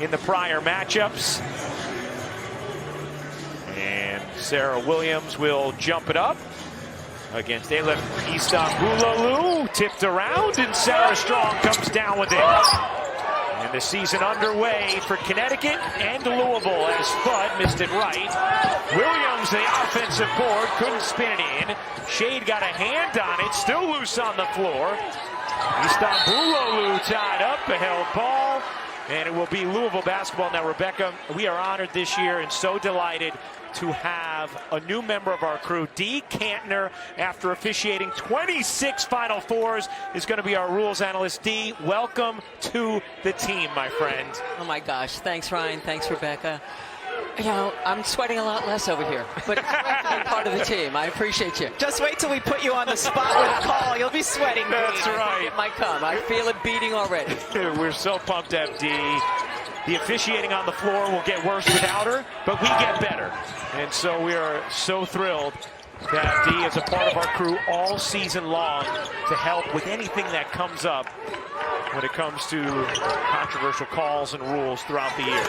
in the prior matchups. And Sarah Williams will jump it up against Elif Istanbuloglu. Tipped around, and Sarah Strong comes down with it. And the season underway for Connecticut and Louisville as Fudd missed it right. Williams, the offensive board, couldn't spin it in. Shade got a hand on it, still loose on the floor. Istanbuloglu tied up, a held ball, and it will be Louisville basketball. Now, Rebecca, we are honored this year and so delighted to have a new member of our crew. Dee Cantner, after officiating 26 Final Fours, is going to be our rules analyst. Dee, welcome to the team, my friend. Oh my gosh, thanks Ryan, thanks Rebecca. You know, I'm sweating a lot less over here, but it's great to be part of the team. I appreciate you. Just wait till we put you on the spot with a call. You'll be sweating. That's right. It might come. I feel it beating already. We're so pumped to have Dee. The officiating on the floor will get worse without her, but we get better. And so we are so thrilled that Dee is a part of our crew all season long to help with anything that comes up when it comes to controversial calls and rules throughout the year.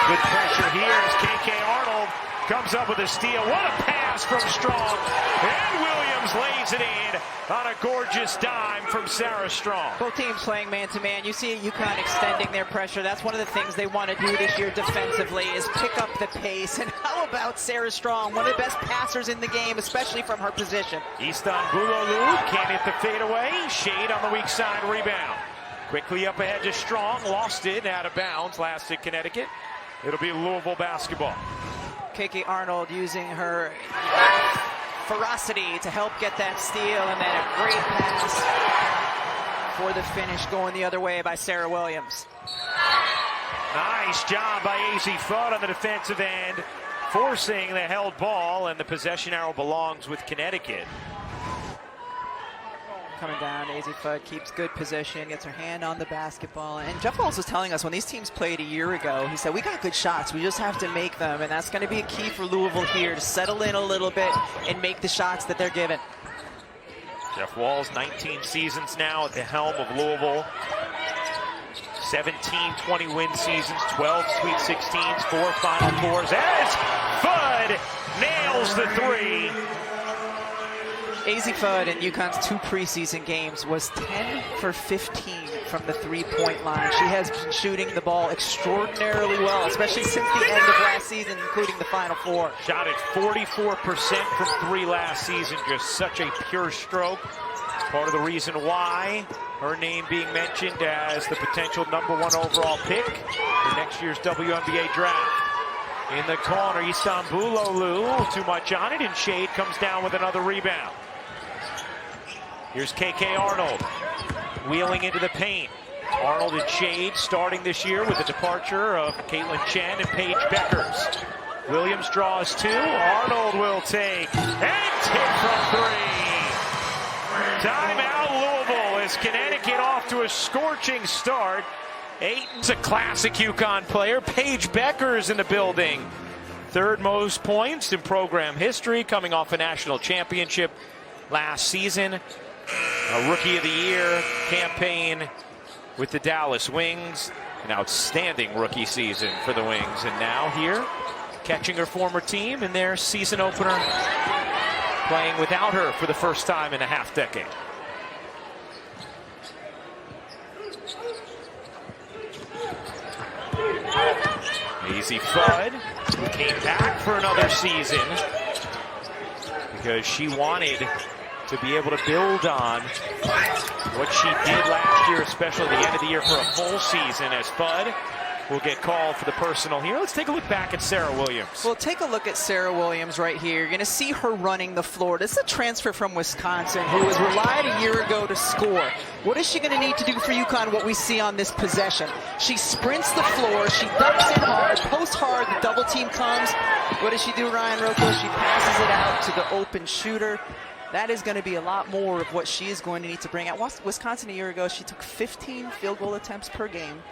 Good pressure here as KK Arnold comes up with a steal. What a pass from Strong. And Williams lays it in on a gorgeous dime from Sarah Strong. Both teams playing man-to-man. You see UConn extending their pressure. That's one of the things they want to do this year defensively is pick up the pace. And how about Sarah Strong, one of the best passers in the game, especially from her position. Istanbuloglu can't hit the fadeaway. Shade on the weak side rebound. Quickly up ahead to Strong. Lost it out of bounds. Last at Connecticut. It'll be Louisville basketball. KK Arnold using her ferocity to help get that steal, and then a great pass for the finish going the other way by Sarah Williams. Nice job by AZ Fudd on the defensive end, forcing the held ball, and the possession arrow belongs with Connecticut. Coming down, AZ Fudd keeps good position, gets her hand on the basketball. And Jeff Walls was telling us when these teams played a year ago, he said, we got good shots, we just have to make them. And that's going to be a key for Louisville here to settle in a little bit and make the shots that they're given. Jeff Walls, 19 seasons now at the helm of Louisville. 17-20 win seasons, 12 Sweet 16s, 4 Final Fours. As Fudd nails the three. AZ Fudd in UConn's 2 preseason games was 10 for 15 from the three-point line. She has been shooting the ball extraordinarily well, especially since the end of last season, including the Final Four. Shot at 44% from 3 last season, just such a pure stroke. Part of the reason why her name being mentioned as the potential #1 overall pick for next year's WNBA draft. In the corner, Istanbuloglu, too much on it, and Shade comes down with another rebound. Here's KK Arnold, wheeling into the paint. Arnold and Shade starting this year with the departure of Caitlin Chen and Paige Bueckers. Williams draws 2. Arnold will take and tip from 3. Timeout Louisville as Connecticut off to a scorching start. Aiton's a classic UConn player. Paige Bueckers in the building. 3rd most points in program history, coming off a national championship last season. A Rookie of the Year campaign with the Dallas Wings. An outstanding rookie season for the Wings. And now here, catching her former team in their season opener, playing without her for the first time in a half-decade. AZ Fudd, who came back for another season because she wanted to be able to build on what she did last year, especially at the end of the year for a full season, as Fudd will get called for the personal here. Let's take a look back at Sarah Williams. Well, take a look at Sarah Williams right here. You're going to see her running the floor. This is a transfer from Wisconsin who was relied a year ago to score. What is she going to need to do for UConn, what we see on this possession? She sprints the floor. She ducks in hard, posts hard. The double team comes. What does she do, Ryan Rocco? She passes it out to the open shooter. That is going to be a lot more of what she is going to need to bring out. Wisconsin a year ago, she took 15 field goal attempts per game.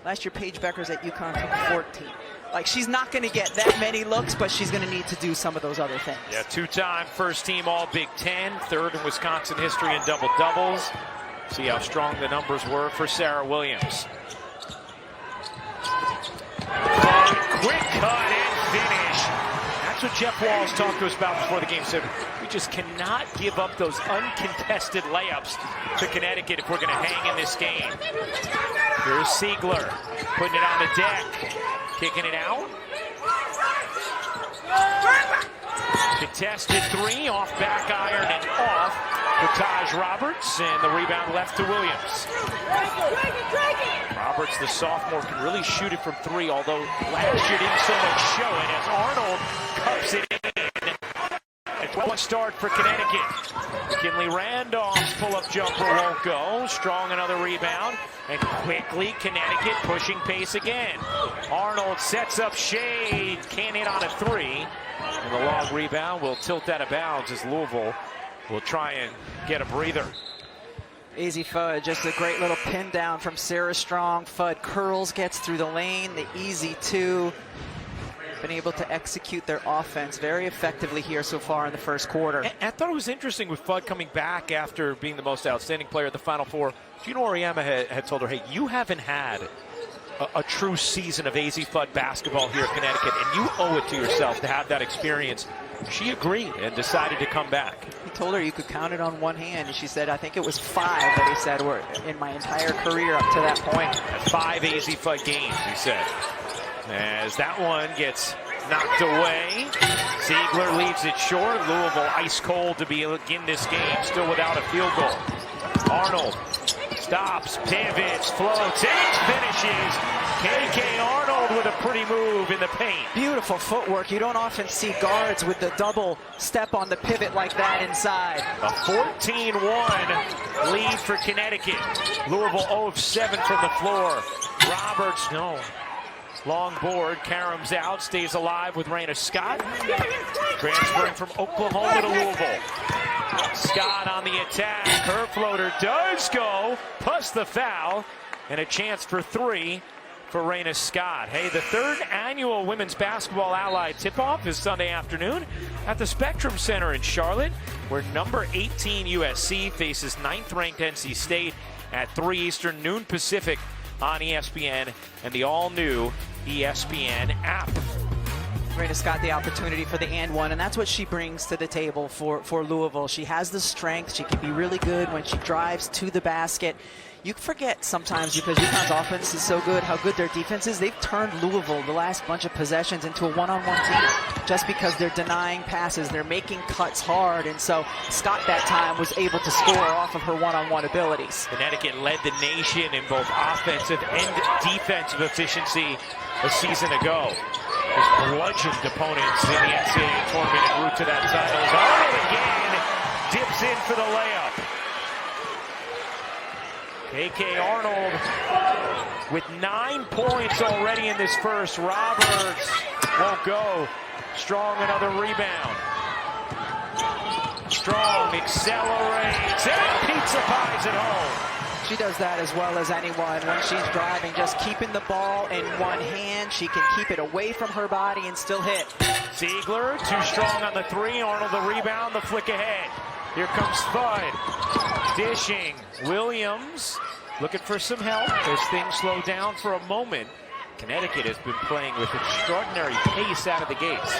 Last year, Paige Bueckers at UConn took 14. Like, she's not going to get that many looks, but she's going to need to do some of those other things. Yeah, 2-time first team All Big Ten, 3rd in Wisconsin history in double-doubles. See how strong the numbers were for Sarah Williams. quick cut and finish. That's what Jeff Walls talked to us about before the game. Said we just cannot give up those uncontested layups to Connecticut if we're going to hang in this game. Here's Siegler putting it on the deck, kicking it out. Contested three, off back iron and off for Taj Roberts, and the rebound left to Williams. Roberts, the sophomore, can really shoot it from three, although last year didn't so much show it as Arnold cups it in. A 12 start for Connecticut. McKinley Randolph's pull-up jumper won't go. Strong another rebound, and quickly Connecticut pushing pace again. Arnold sets up shade, can't hit on a three. And the long rebound will tilt out of bounds as Louisville will try and get a breather. Easy Fudd, just a great little pin down from Sarah Strong. Fudd curls, gets through the lane, the easy two. Been able to execute their offense very effectively here so far in the first quarter. I thought it was interesting with Fudd coming back after being the most outstanding player at the Final Four. Gino Auriemma had told her, hey, you haven't had a true season of AZ Fudd basketball here at Connecticut, and you owe it to yourself to have that experience. She agreed and decided to come back. He told her you could count it on one hand, and she said, I think it was 5 that he said were in my entire career up to that point. 5 AZ Fudd games, he said. As that one gets knocked away, Siegler leaves it short. Louisville ice cold to begin this game, still without a field goal. Arnold stops, pivots, floats, and finishes. KK Arnold with a pretty move in the paint. Beautiful footwork. You don't often see guards with the double step on the pivot like that inside. A 14-1 lead for Connecticut. Louisville 0 of 7 from the floor. Roberts, no. Long board, Karam's out, stays alive with Raina Scott. Transferring from Oklahoma to Louisville. Scott on the attack. Her floater does go, plus the foul, and a chance for 3 for Raina Scott. Hey, the 3rd annual Women's Basketball Allied tip-off is Sunday afternoon at the Spectrum Center in Charlotte, where number 18 USC faces 9th-ranked NC State at 3 Eastern, noon Pacific on ESPN and the all-new ESPN app. Raina's got the opportunity for the and one, and that's what she brings to the table for Louisville. She has the strength. She can be really good when she drives to the basket. You forget sometimes, because UConn's offense is so good, how good their defense is. They've turned Louisville, the last bunch of possessions, into a one-on-one team just because they're denying passes. They're making cuts hard, and so Scott that time was able to score off of her one-on-one abilities. Connecticut led the nation in both offensive and defensive efficiency a season ago. Just bludgeoned opponents in the NCAA tournament en route to that title. Arnold again dips in for the layup. KK Arnold with 9 points already in this first. Roberts won't go. Strong another rebound. Strong accelerates and pizza pies at home. She does that as well as anyone when she's driving, just keeping the ball in one hand. She can keep it away from her body and still hit. Siegler, too strong on the 3. Arnold the rebound, the flick ahead. Here comes Fudd. Dishing. Williams looking for some help as things slow down for a moment. Connecticut has been playing with extraordinary pace out of the gates.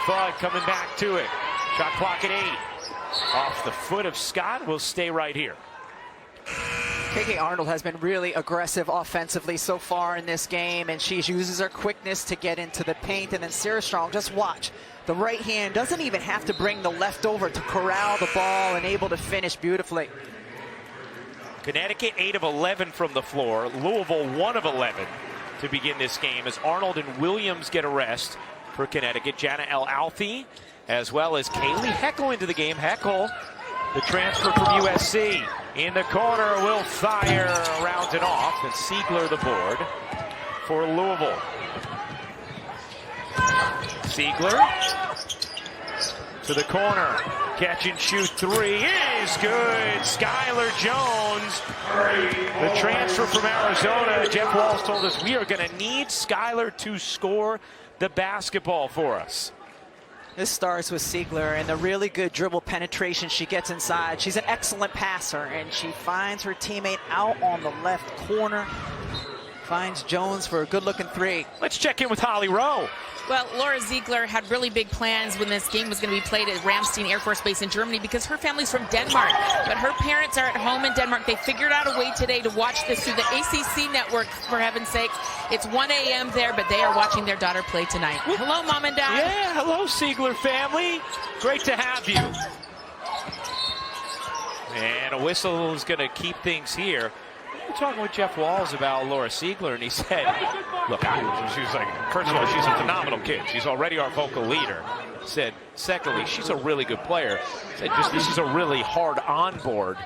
Fudd coming back to it. Shot clock at 8. Off the foot of Scott. Will stay right here. KK Arnold has been really aggressive offensively so far in this game, and she uses her quickness to get into the paint. And then Sarah Strong, just watch. The right hand doesn't even have to bring the left over to corral the ball and able to finish beautifully. Connecticut 8 of 11 from the floor. Louisville 1 of 11 to begin this game as Arnold and Williams get a rest for Connecticut. Jana El-Alfi as well as Kaylee Heckel into the game. Heckel, the transfer from USC. In the corner, will fire around and off, and Siegler the board for Louisville. Siegler to the corner, catch and shoot 3 is good. Skylar Jones, the transfer from Arizona. Jeff Walls told us we are going to need Skylar to score the basketball for us. This starts with Siegler and the really good dribble penetration she gets inside. She's an excellent passer, and she finds her teammate out on the left corner. Finds Jones for a good-looking three. Let's check in with Holly Rowe. Well, Laura Ziegler had really big plans when this game was going to be played at Ramstein Air Force Base in Germany because her family's from Denmark. But her parents are at home in Denmark. They figured out a way today to watch this through the ACC network, for heaven's sakes. It's 1 a.m. there, but they are watching their daughter play tonight. Hello, Mom and Dad. Yeah, hello, Ziegler family. Great to have you. And a whistle is going to keep things here. We're talking with Jeff Walls about Laura Ziegler, and he said, look, she's like, first of all, she's a phenomenal kid. She's already our vocal leader. Said, secondly, she's a really good player. Said, just this is a really hard onboard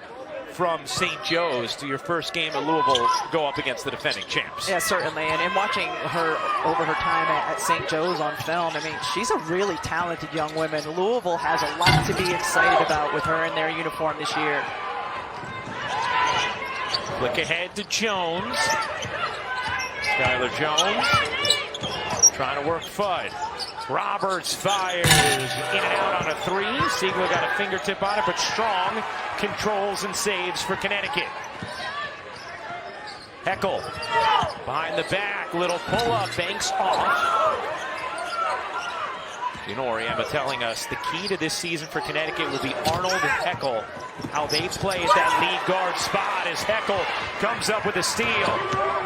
from St. Joe's to your first game at Louisville go up against the defending champs. Yeah, certainly. And watching her over her time at St. Joe's on film, I mean, she's a really talented young woman. Louisville has a lot to be excited about with her in their uniform this year. Flick ahead to Jones. Skylar Jones trying to work Fudd. Roberts fires in and out on a three. Ziegler got a fingertip on it, but Strong controls and saves for Connecticut. Heckel behind the back, little pull-up, banks off. You know, Oriema telling us the key to this season for Connecticut will be Arnold and Heckel. How they play at that lead guard spot as Heckel comes up with a steal.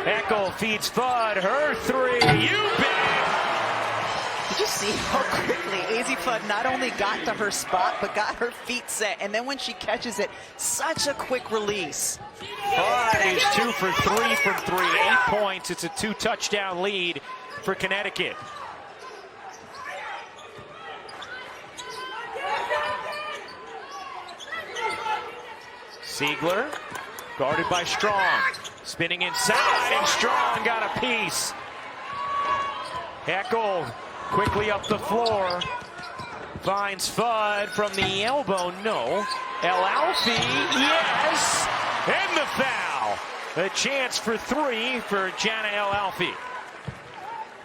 Heckel feeds Fudd, her three, you bet! Did you see how quickly AZ Fudd not only got to her spot, but got her feet set? And then when she catches it, such a quick release. Fudd is 2 for 3 from 3, 8 points. It's a 2-touchdown lead for Connecticut. Ziegler, guarded by Strong. Spinning inside, and Strong got a piece. Heckel quickly up the floor. Finds Fudd from the elbow, no. El Alfie, yes! And the foul. A chance for 3 for Jana El Alfie.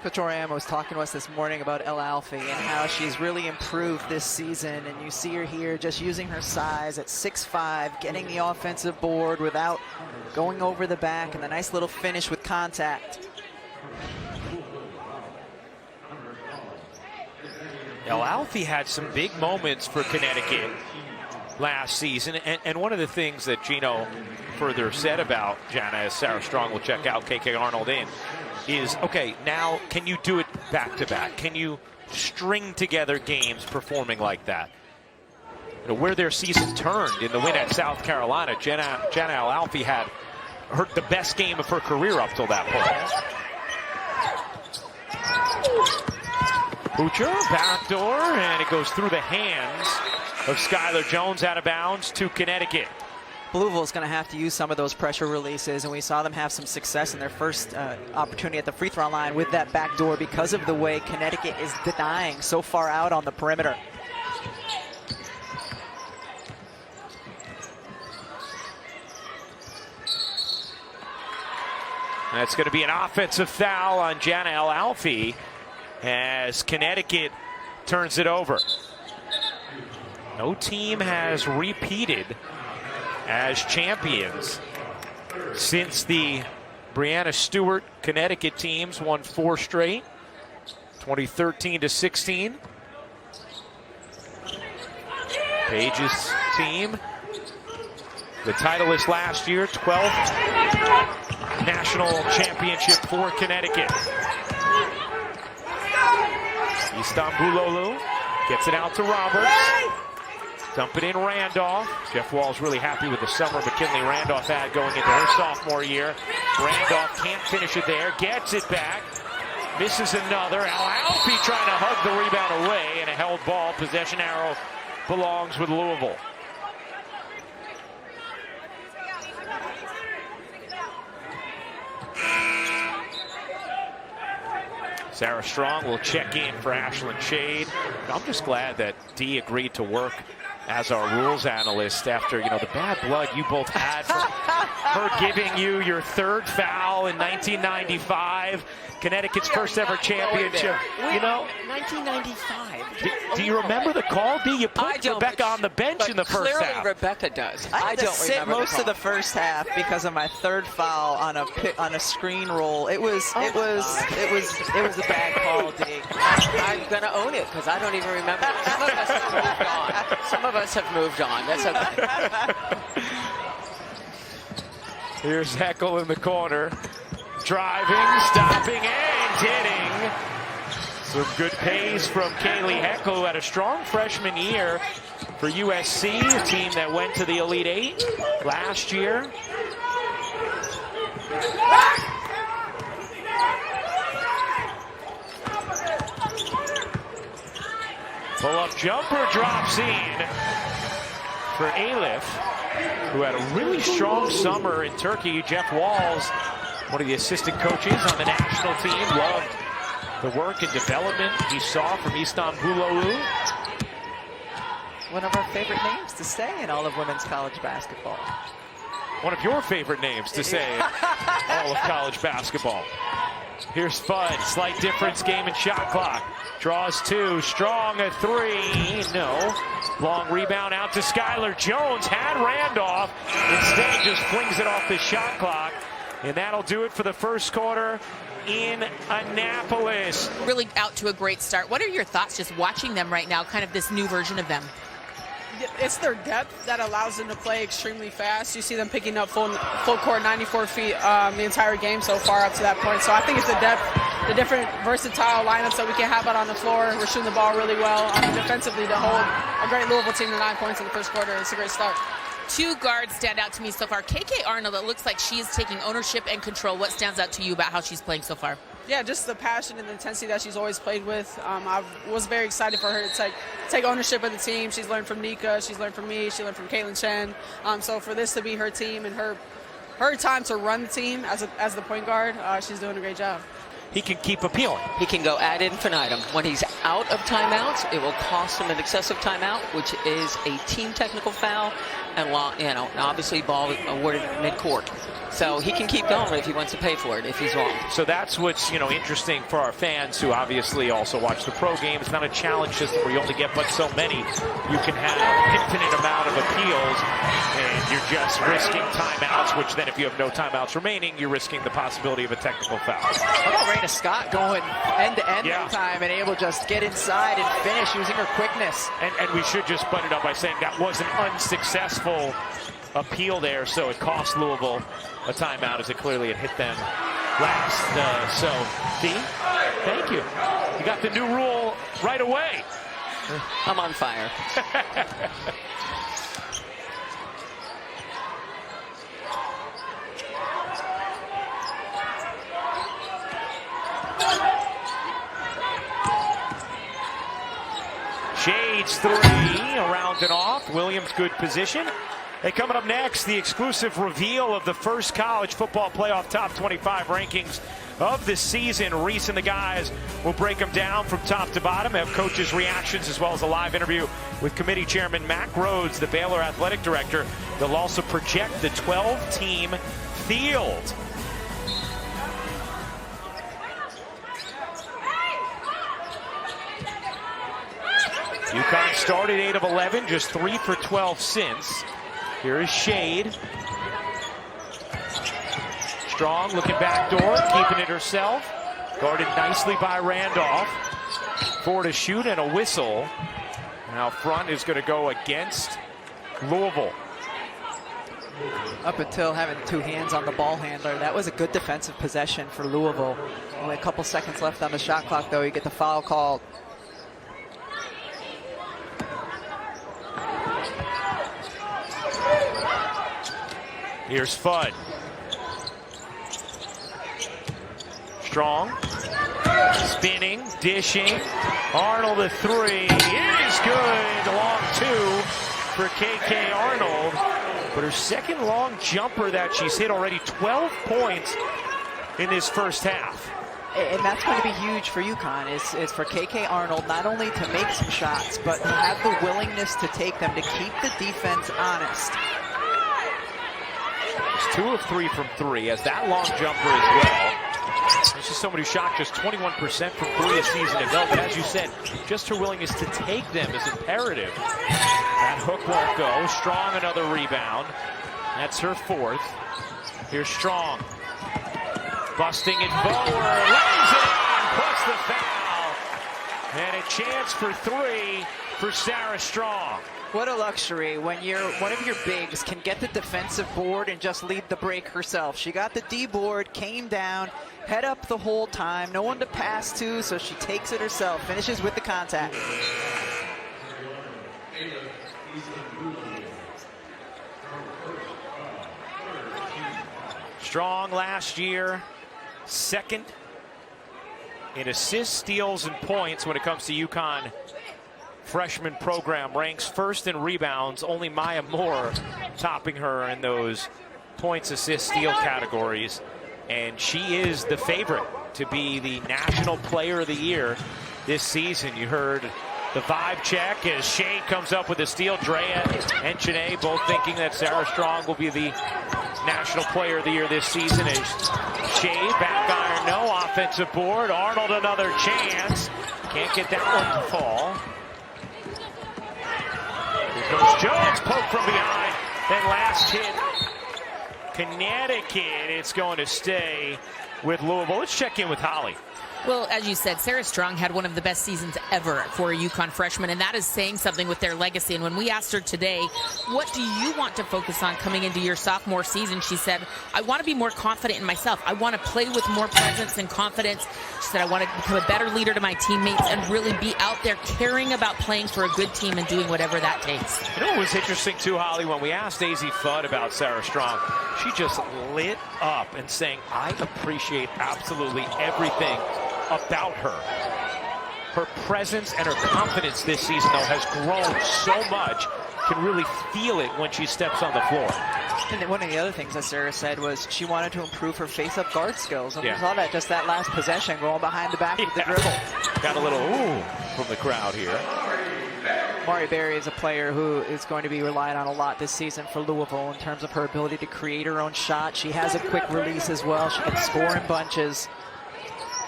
Coach Oriema was talking to us this morning about El Alfie and how she's really improved this season, and you see her here just using her size at 6'5", getting the offensive board without going over the back, and the nice little finish with contact. El Alfie had some big moments for Connecticut last season, and one of the things that Gino further said about Jana, as Sarah Strong will check out KK Arnold in, is, okay, now can you do it back-to-back? Can you string together games performing like that? You know, where their season turned in the win at South Carolina, Jana El Alfie had the best game of her career up till that point. Butcher, backdoor, and it goes through the hands of Skylar Jones, out of bounds to Connecticut. Louisville's going to have to use some of those pressure releases, and we saw them have some success in their first opportunity at the free throw line with that backdoor because of the way Connecticut is denying so far out on the perimeter. That's going to be an offensive foul on Jana El Alfie as Connecticut turns it over. No team has repeated as champions since the Brianna Stewart Connecticut teams won 4 straight, 2013-16. Paige's team, the titleist last year, 12th national championship for Connecticut. Istanbulolu gets it out to Roberts. Dump it in Randolph. Jeff Wall's really happy with the summer McKinley Randolph had going into her sophomore year. Randolph can't finish it there. Gets it back. Misses another. Al Alfie trying to hug the rebound away, and a held ball. Possession arrow belongs with Louisville. Sarah Strong will check in for Ashlyn Shade. I'm just glad that Dee agreed to work as our rules analyst after, you know, the bad blood you both had from her giving you your 3rd foul in 1995, Connecticut's first ever championship. You know, 1995. Do you remember the call, D? You I put don't, Rebecca on the bench in the first clearly half. Rebecca does. I I had to don't sit remember most the of the call. first half because of my third foul on a screen roll. It was a bad call, D. I'm going to own it because I don't even remember. Some of us have moved on. Some of us have moved on. That's okay. Here's Heckel in the corner. Driving, stopping, and hitting. Some good pace from Kaylee Heckel, who had a strong freshman year for USC, a team that went to the Elite Eight last year. Pull-up jumper drops in for Alif, who had a really strong summer in Turkey. Jeff Walls, one of the assistant coaches on the national team, loved the work and development he saw from Istanbulolu. One of our favorite names to say in all of women's college basketball. One of your favorite names to say in all of college basketball. Here's Fudd, slight difference, game and shot clock. Draws two, strong a three, no. Long rebound out to Skylar Jones, had Randolph, instead just flings it off the shot clock. And that'll do it for the first quarter in Annapolis. Really out to a great start. What are your thoughts just watching them right now, kind of this new version of them? It's their depth that allows them to play extremely fast. You see them picking up full court, 94 feet the entire game so far up to that point. So I think it's the depth, the different versatile lineups that we can have out on the floor. We're shooting the ball really well. Defensively, to hold a great Louisville team to 9 points in the first quarter, it's a great start. Two guards stand out to me so far. KK Arnold, it looks like she is taking ownership and control. What stands out to you about how she's playing so far? Yeah, just the passion and the intensity that she's always played with. I was very excited for her to take ownership of the team. She's learned from Nika. She's learned from me. She learned from Caitlin Chen. So for this to be her team and her time to run the team as the point guard, she's doing a great job. He can keep appealing. He can go ad infinitum. When he's out of timeouts, it will cost him an excessive timeout, which is a team technical foul, and obviously ball awarded midcourt. So he can keep going if he wants to pay for it if he's wrong. So that's what's interesting for our fans who obviously also watch the pro game. It's not a challenge system where you only get but so many. You can have infinite amount of appeals, and you're just risking timeouts, which then if you have no timeouts remaining, you're risking the possibility of a technical foul. How about Raina Scott going end-to-end Yeah. that time and able to just get inside and finish using her quickness? And we should just butt it up by saying that was an unsuccessful appeal there, so it cost Louisville a timeout as it clearly had hit them last. So, Dee, thank you. You got the new rule right away. I'm on fire. Shades three, around and off. Williams, good position. Hey, coming up next, the exclusive reveal of the first college football playoff top 25 rankings of the season. Reese and the guys will break them down from top to bottom, have coaches' reactions, as well as a live interview with committee chairman Mack Rhodes, the Baylor athletic director. They'll also project the 12-team field. UConn started 8 of 11, just 3 for 12 since. Here is Shade. Strong looking back door, keeping it herself. Guarded nicely by Randolph. 4 to shoot and a whistle. Now front is going to go against Louisville. Up until having two hands on the ball handler, that was a good defensive possession for Louisville. Only a couple seconds left on the shot clock, though. You get the foul called. Here's Fudd. Strong. Spinning, dishing. Arnold a three. It is good. Long two for KK Arnold. But her second long jumper that she's hit already, 12 points in this first half. And that's going to be huge for UConn, is for KK Arnold not only to make some shots, but to have the willingness to take them, to keep the defense honest. It's 2 of 3 from 3, as that long jumper as well. This is somebody who shot just 21% from 3 a season ago, but as you said, just her willingness to take them is imperative. That hook won't go. Strong, another rebound. That's her 4th. Here's Strong. Busting it forward, lays it in, plus the foul. And a chance for 3 for Sarah Strong. What a luxury when one of your bigs can get the defensive board and just lead the break herself. She got the D board, came down, head up the whole time, no one to pass to, so she takes it herself, finishes with the contact. Strong last year, 2nd in assists, steals, and points when it comes to UConn freshman program. Ranks 1st in rebounds, only Maya Moore topping her in those points, assists, steal categories. And she is the favorite to be the National Player of the Year this season. You heard the vibe check as Shea comes up with a steal. Drea and Chene both thinking that Sarah Strong will be the National Player of the Year this season. As Shea, back iron, no offensive board. Arnold, another chance. Can't get that one to fall. Here comes Jones, poke from behind. Then last hit, Connecticut. It's going to stay with Louisville. Let's check in with Holly. Well, as you said, Sarah Strong had one of the best seasons ever for a UConn freshman, and that is saying something with their legacy. And when we asked her today, what do you want to focus on coming into your sophomore season, she said, I want to be more confident in myself. I want to play with more presence and confidence. She said, I want to become a better leader to my teammates and really be out there caring about playing for a good team and doing whatever that takes. You know what was interesting too, Holly, when we asked AZ Fudd about Sarah Strong, she just lit up and saying, I appreciate absolutely everything about her. Her presence and her confidence this season, though, has grown so much. Can really feel it when she steps on the floor. And one of the other things that Sarah said was she wanted to improve her face-up guard skills. And we saw that just that last possession, going behind the back with the dribble. Got a little ooh from the crowd here. Amari Berry is a player who is going to be relied on a lot this season for Louisville in terms of her ability to create her own shot. She has a quick release as well. She can score in bunches.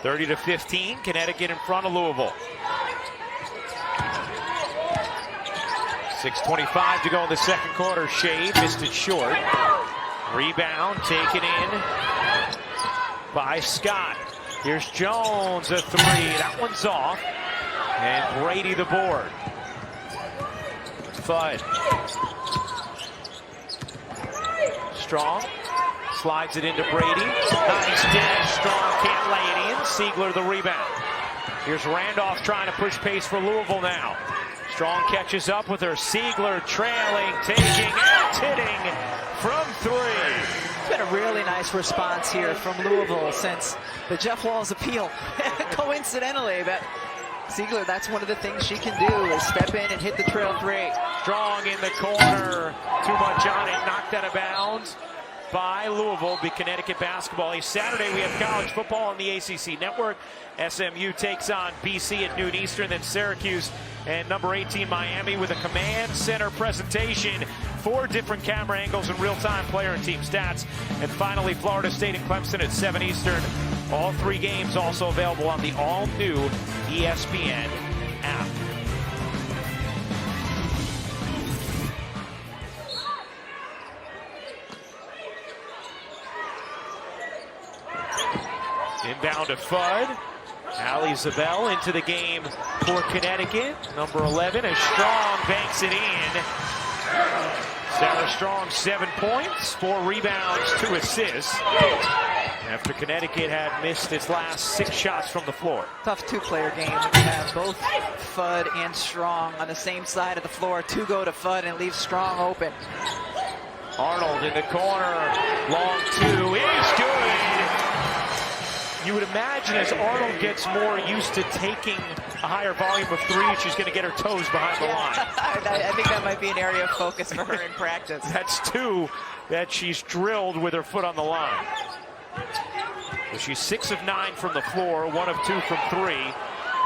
30-15, Connecticut in front of Louisville. 6:25 to go in the second quarter. Shea missed it short. Rebound taken in by Scott. Here's Jones, a 3. That one's off. And Brady the board. Fudd. Strong. Slides it into Brady. Nice dash. Strong can't lay it in. Siegler the rebound. Here's Randolph trying to push pace for Louisville now. Strong catches up with her. Siegler trailing, taking, and hitting from 3. It's been a really nice response here from Louisville since the Jeff Walz appeal. Coincidentally, but Siegler, that's one of the things she can do is step in and hit the trail 3. Strong in the corner. Too much on it. Knocked out of bounds by Louisville. Be Connecticut basketball. Saturday we have college football on the ACC network. SMU takes on BC at noon Eastern, then Syracuse and number 18 Miami with a command center presentation. 4 different camera angles and real-time player and team stats. And finally Florida State and Clemson at 7 Eastern. All 3 games also available on the all-new ESPN app. Inbound to Fudd. Allie Zabel into the game for Connecticut. Number 11 as Strong banks it in. Sarah Strong 7 points, 4 rebounds, 2 assists. After Connecticut had missed its last 6 shots from the floor. Tough 2-player game when you have both Fudd and Strong on the same side of the floor. 2 go to Fudd and leave Strong open. Arnold in the corner. Long 2 is good. You would imagine as Arnold gets more used to taking a higher volume of 3s, she's going to get her toes behind the line. I think that might be an area of focus for her in practice. That's 2 that she's drilled with her foot on the line. So she's 6 of 9 from the floor, 1 of 2 from 3.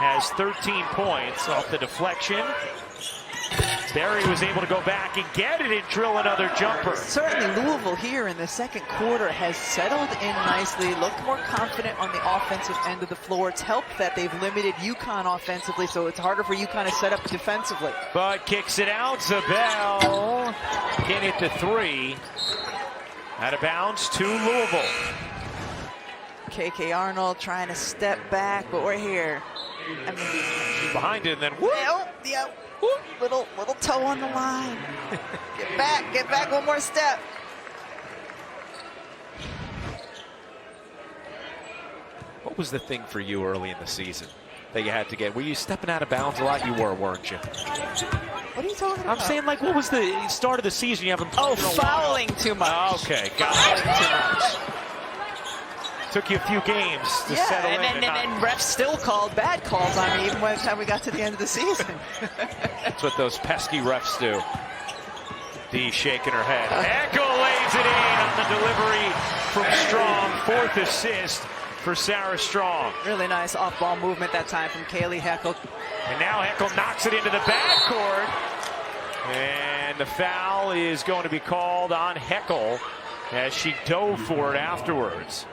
Has 13 points off the deflection. Berry was able to go back and get it and drill another jumper. Certainly Louisville here in the second quarter has settled in nicely, looked more confident on the offensive end of the floor. It's helped that they've limited UConn offensively, so it's harder for UConn to set up defensively. Fudd kicks it out. Zabel can hit the three. Out of bounds to Louisville. KK Arnold trying to step back, but we're here. I mean, she's behind it and then whoop. Yeah. Whoop. Little toe on the line. Get back one more step. What was the thing for you early in the season that you had to get? Were you stepping out of bounds a lot? You were, weren't you? What are you talking about? I'm saying, like, what was the start of the season? You haven't. Oh, fouling too much. Okay, got it. Too much. Took you a few games to settle in. And then refs still called bad calls on me even by the time we got to the end of the season. That's what those pesky refs do. Dee shaking her head. Heckel lays it in on the delivery from Strong. Fourth assist for Sarah Strong. Really nice off-ball movement that time from Kaylee Heckel. And now Heckel knocks it into the backcourt. And the foul is going to be called on Heckel as she dove for it afterwards.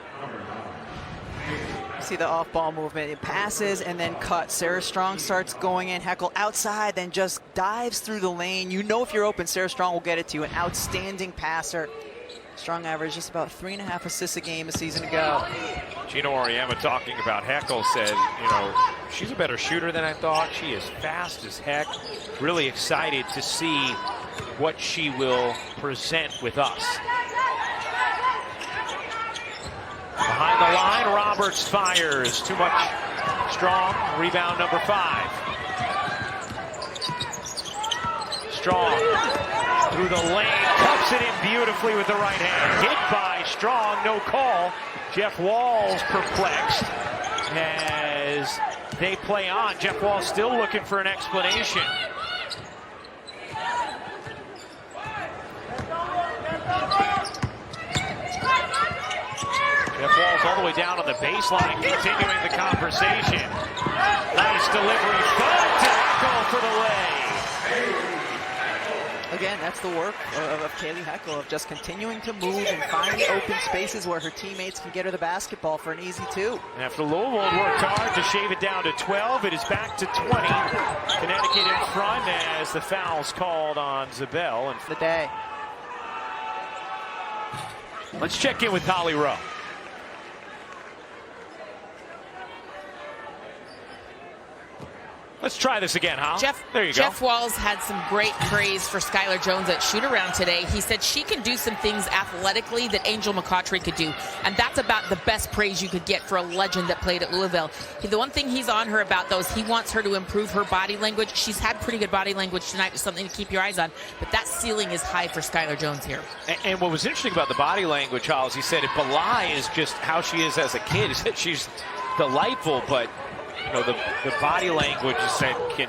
See the off-ball movement. It passes and then cuts. Sarah Strong starts going in. Heckel outside, then just dives through the lane. You know if you're open, Sarah Strong will get it to you. An outstanding passer. Strong average just about 3.5 assists a game a season ago. Gino Auriemma talking about Heckel said, you know, she's a better shooter than I thought. She is fast as heck. Really excited to see what she will present with us. Behind the line, Roberts fires. Too much. Strong, rebound number 5. Strong through the lane, cups it in beautifully with the right hand. Hit by Strong, no call. Jeff Walls perplexed as they play on. Jeff Walls still looking for an explanation. Jeff Walls all the way down on the baseline, continuing the conversation. Nice delivery. Fudd to Heckel for the lay. Again, that's the work of Kaylee Heckel, of just continuing to move and find open spaces where her teammates can get her the basketball for an easy 2. After Louisville had worked hard to shave it down to 12, it is back to 20. Connecticut in front as the foul's called on Zabel. And the day. Let's check in with Holly Rowe. Let's try this again, huh? There you go. Jeff Walls had some great praise for Skylar Jones at shoot-around today. He said she can do some things athletically that Angel McCautry could do, and that's about the best praise you could get for a legend that played at Louisville. The one thing he's on her about, though, is he wants her to improve her body language. She's had pretty good body language tonight, with something to keep your eyes on, but that ceiling is high for Skylar Jones here. And what was interesting about the body language, Charles, he said it belies just how she is as a kid. He said she's delightful, but you know, the body language is that can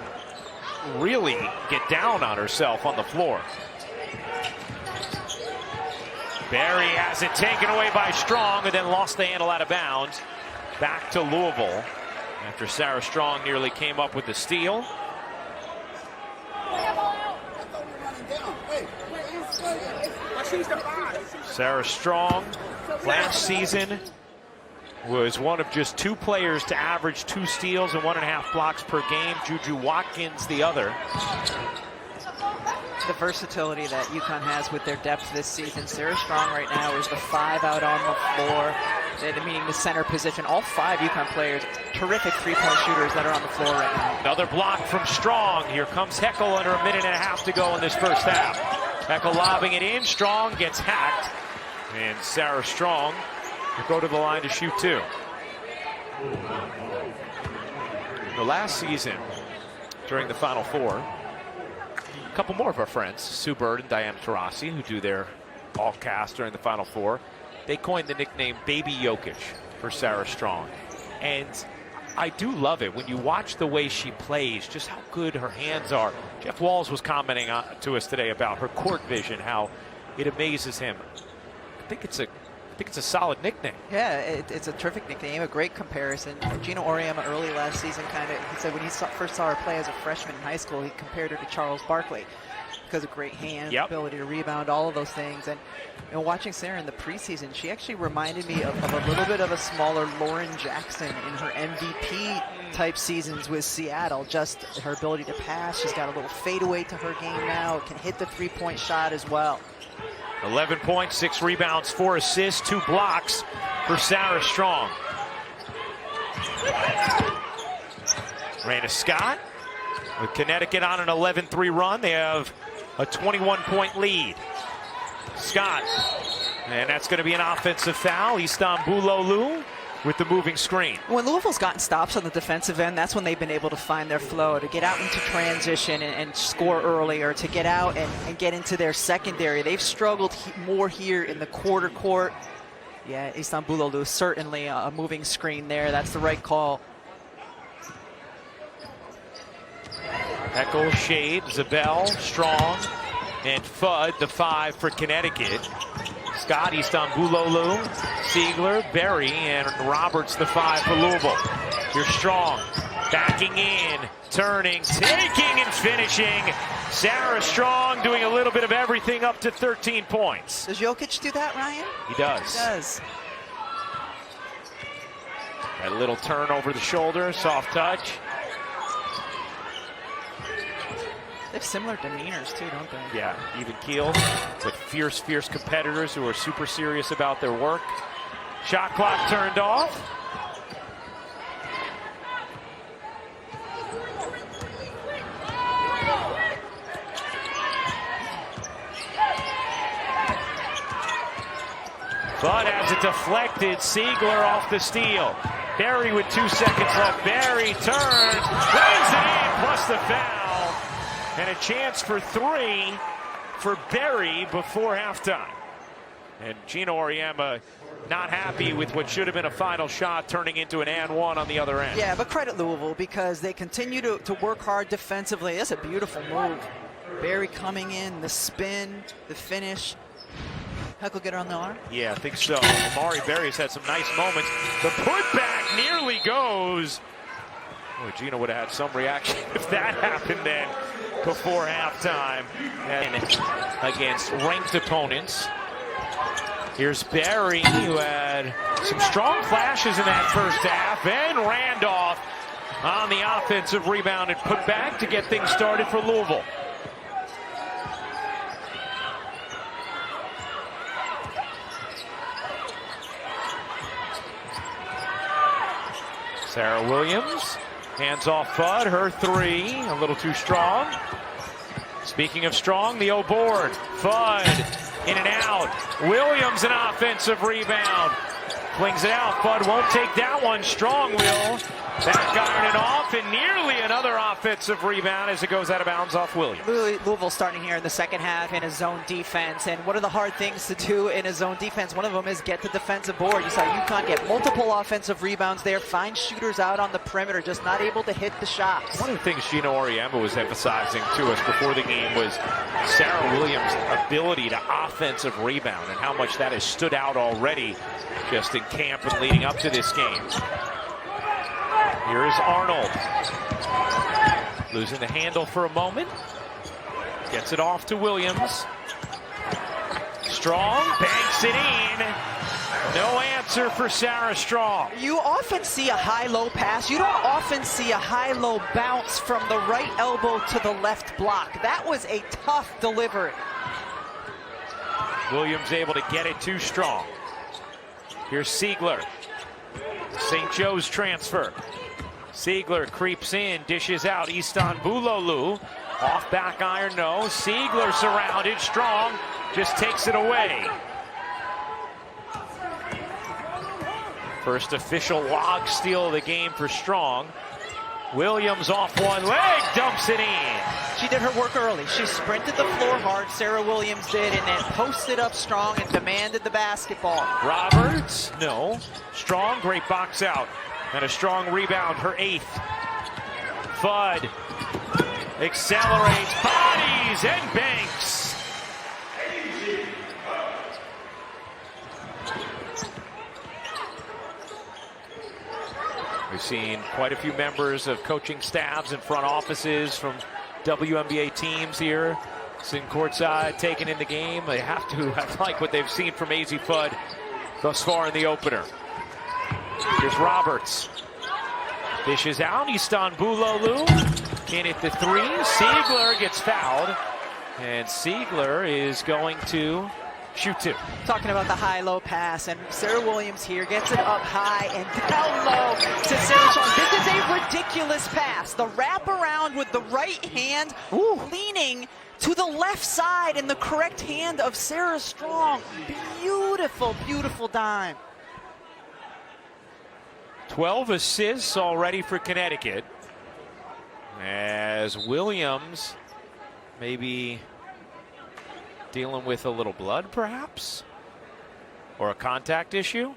really get down on herself on the floor. Berry has it taken away by Strong and then lost the handle out of bounds. Back to Louisville after Sarah Strong nearly came up with the steal. Sarah Strong last season was one of just 2 players to average 2 steals and 1.5 blocks per game. Juju Watkins the other. The versatility that UConn has with their depth this season. Sarah Strong right now is the 5 out on the floor, meaning the center position. All 5 UConn players, terrific 3-point shooters that are on the floor right now. Another block from Strong. Here comes Heckel under 1.5 minutes to go in this first half. Heckel lobbing it in. Strong gets hacked. And Sarah Strong will go to the line to shoot 2. The last season, during the Final Four, a couple more of our friends, Sue Bird and Diana Taurasi, who do their all-cast during the Final Four, they coined the nickname Baby Jokic for Sarah Strong. And I do love it when you watch the way she plays, just how good her hands are. Jeff Walls was commenting to us today about her court vision, how it amazes him. I think it's a think it's a solid nickname. Yeah, it's a terrific nickname, a great comparison. Gina Auriemma early last season he said when he first saw her play as a freshman in high school, he compared her to Charles Barkley because of great hands, ability to rebound, all of those things. And watching Sarah in the preseason, she actually reminded me of a little bit of a smaller Lauren Jackson in her MVP type seasons with Seattle. Just her ability to pass. She's got a little fadeaway to her game now. Can hit the three-point shot as well. 11 points, 6 rebounds, 4 assists, 2 blocks for Sarah Strong. Raina Scott with Connecticut on an 11-3 run. They have a 21-point lead. Scott, and that's going to be an offensive foul. Istanbuloglu with the moving screen. When Louisville's gotten stops on the defensive end, that's when they've been able to find their flow, to get out into transition and score early, or to get out and get into their secondary. They've struggled more here in the quarter court. Yeah, Istanbuloglu, certainly a moving screen there. That's the right call. Heckel, Shade, Zabel, Strong, and Fudd, the 5 for Connecticut. Scott, Istanbuloglu, Siegler, Berry, and Roberts, the 5 for Louisville. Here's Strong, backing in, turning, taking, and finishing. Sarah Strong doing a little bit of everything, up to 13 points. Does Jokic do that, Ryan? He does. He does. That little turn over the shoulder, soft touch. They have similar demeanors too, don't they? Yeah, even keel, but fierce competitors who are super serious about their work. Shot clock turned off. Fudd has it deflected. Siegler off the steal. Berry with 2 seconds left. Berry turns, lays it in, plus the foul. And a chance for 3 for Berry before halftime. And Gina Auriemma not happy with what should have been a final shot, turning into an and one on the other end. Yeah, but credit Louisville because they continue to work hard defensively. That's a beautiful move. Berry coming in, the spin, the finish. Heckel get her on the arm? Yeah, I think so. Amari Berry has had some nice moments. The putback nearly goes. Boy, Gina would have had some reaction if that happened then before halftime. And against ranked opponents. Here's Berry, who had some strong flashes in that first half. And Randolph on the offensive rebound and put back to get things started for Louisville. Sarah Williams, hands off Fudd, her 3, a little too strong. Speaking of strong, the O board. Fudd in and out. Williams an offensive rebound. Flings it out. Fudd won't take that one. Strong will. Back iron it off, and nearly another offensive rebound as it goes out of bounds off Williams. Louisville starting here in the second half in a zone defense, and one of the hard things to do in a zone defense, one of them is get the defensive board. You saw UConn get multiple offensive rebounds there, find shooters out on the perimeter, just not able to hit the shots. One of the things Gina Auriemma was emphasizing to us before the game was Sarah Williams' ability to offensive rebound and how much that has stood out already just in camp and leading up to this game. Here is Arnold. Losing the handle for a moment. Gets it off to Williams. Strong banks it in. No answer for Sarah Strong. You often see a high-low pass. You don't often see a high-low bounce from the right elbow to the left block. That was a tough delivery. Williams able to get it to Strong. Here's Siegler. St. Joe's transfer. Siegler creeps in, dishes out. Istanbuloglu off back iron, no. Siegler surrounded. Strong just takes it away. First official log steal of the game for Strong. Williams off one leg, dumps it in. She did her work early. She sprinted the floor hard, Sarah Williams did, and then posted up Strong and demanded the basketball. Roberts, no. Strong, great box out. And a strong rebound, her 8th. Fudd accelerates, bodies, and banks. We've seen quite a few members of coaching staffs and front offices from WNBA teams here sitting courtside, taking in the game. They have to like what they've seen from AZ Fudd thus far in the opener. Here's Roberts. Dishes out. Istanbuloglu can't hit the three. Siegler gets fouled. And Siegler is going to shoot two. Talking about the high-low pass, and Sarah Williams here gets it up high and down low to Sarah Strong. This is a ridiculous pass. The wraparound with the right hand, leaning to the left side in the correct hand of Sarah Strong. Beautiful, beautiful dime. 12 assists already for Connecticut, as Williams maybe dealing with a little blood, perhaps, or a contact issue.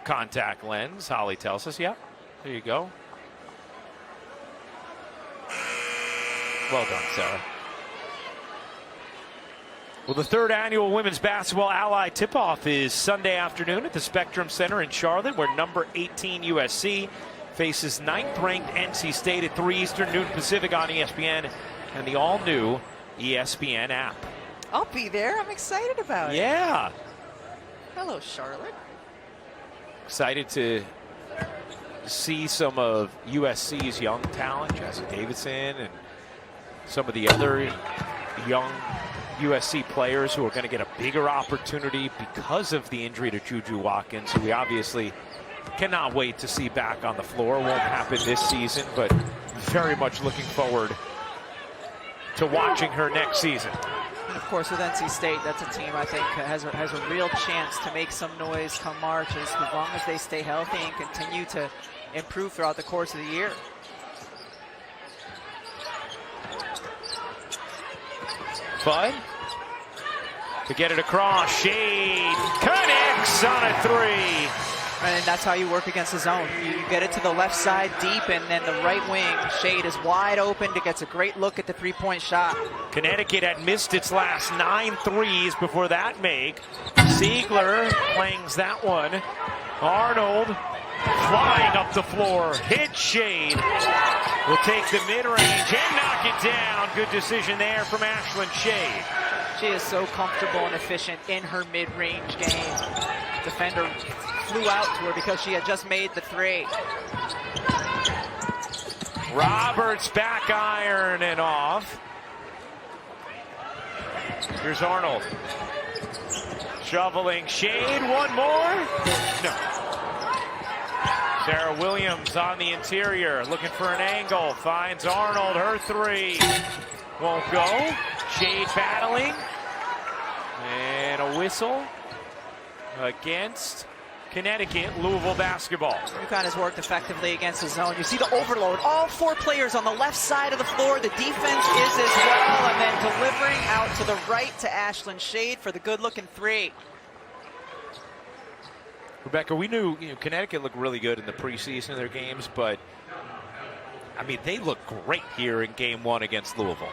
Contact lens, Holly tells us. Yeah, there you go. Well done, Sarah. Well, the third annual Women's Basketball Ally Tip-Off is Sunday afternoon at the Spectrum Center in Charlotte, where number 18 USC faces 9th-ranked NC State at 3 Eastern, noon Pacific on ESPN and the all-new ESPN app. I'll be there. I'm excited about it. Yeah. Hello, Charlotte. Excited to see some of USC's young talent, Jesse Davidson, and some of the other young USC players who are going to get a bigger opportunity because of the injury to Juju Watkins, who we obviously cannot wait to see back on the floor. Won't happen this season, but very much looking forward to watching her next season. And of course, with NC State, that's a team I think has a real chance to make some noise come March, as long as they stay healthy and continue to improve throughout the course of the year. Fudd to get it across. Shade connects on a three. And that's how you work against the zone. You get it to the left side deep, and then the right wing, Shade, is wide open. It gets a great look at the three-point shot. Connecticut had missed its last 9 threes before that make. Siegler clangs that one. Arnold flying up the floor. Hit Shade. Will take the mid-range and knock it down. Good decision there from Ashlyn Shade. She is so comfortable and efficient in her mid-range game. Defender flew out to her because she had just made the three. Roberts back iron and off. Here's Arnold. Shoveling Shade, one more. No. Sarah Williams on the interior, looking for an angle. Finds Arnold, her three. Won't go. Shade battling. And a whistle against Connecticut. Louisville basketball. UConn has worked effectively against the zone. You see the overload. All 4 players on the left side of the floor. The defense is as well. And then delivering out to the right to Ashlyn Shade for the good-looking three. Rebecca, we knew Connecticut looked really good in the preseason of their games, but I mean, they look great here in game 1 against Louisville.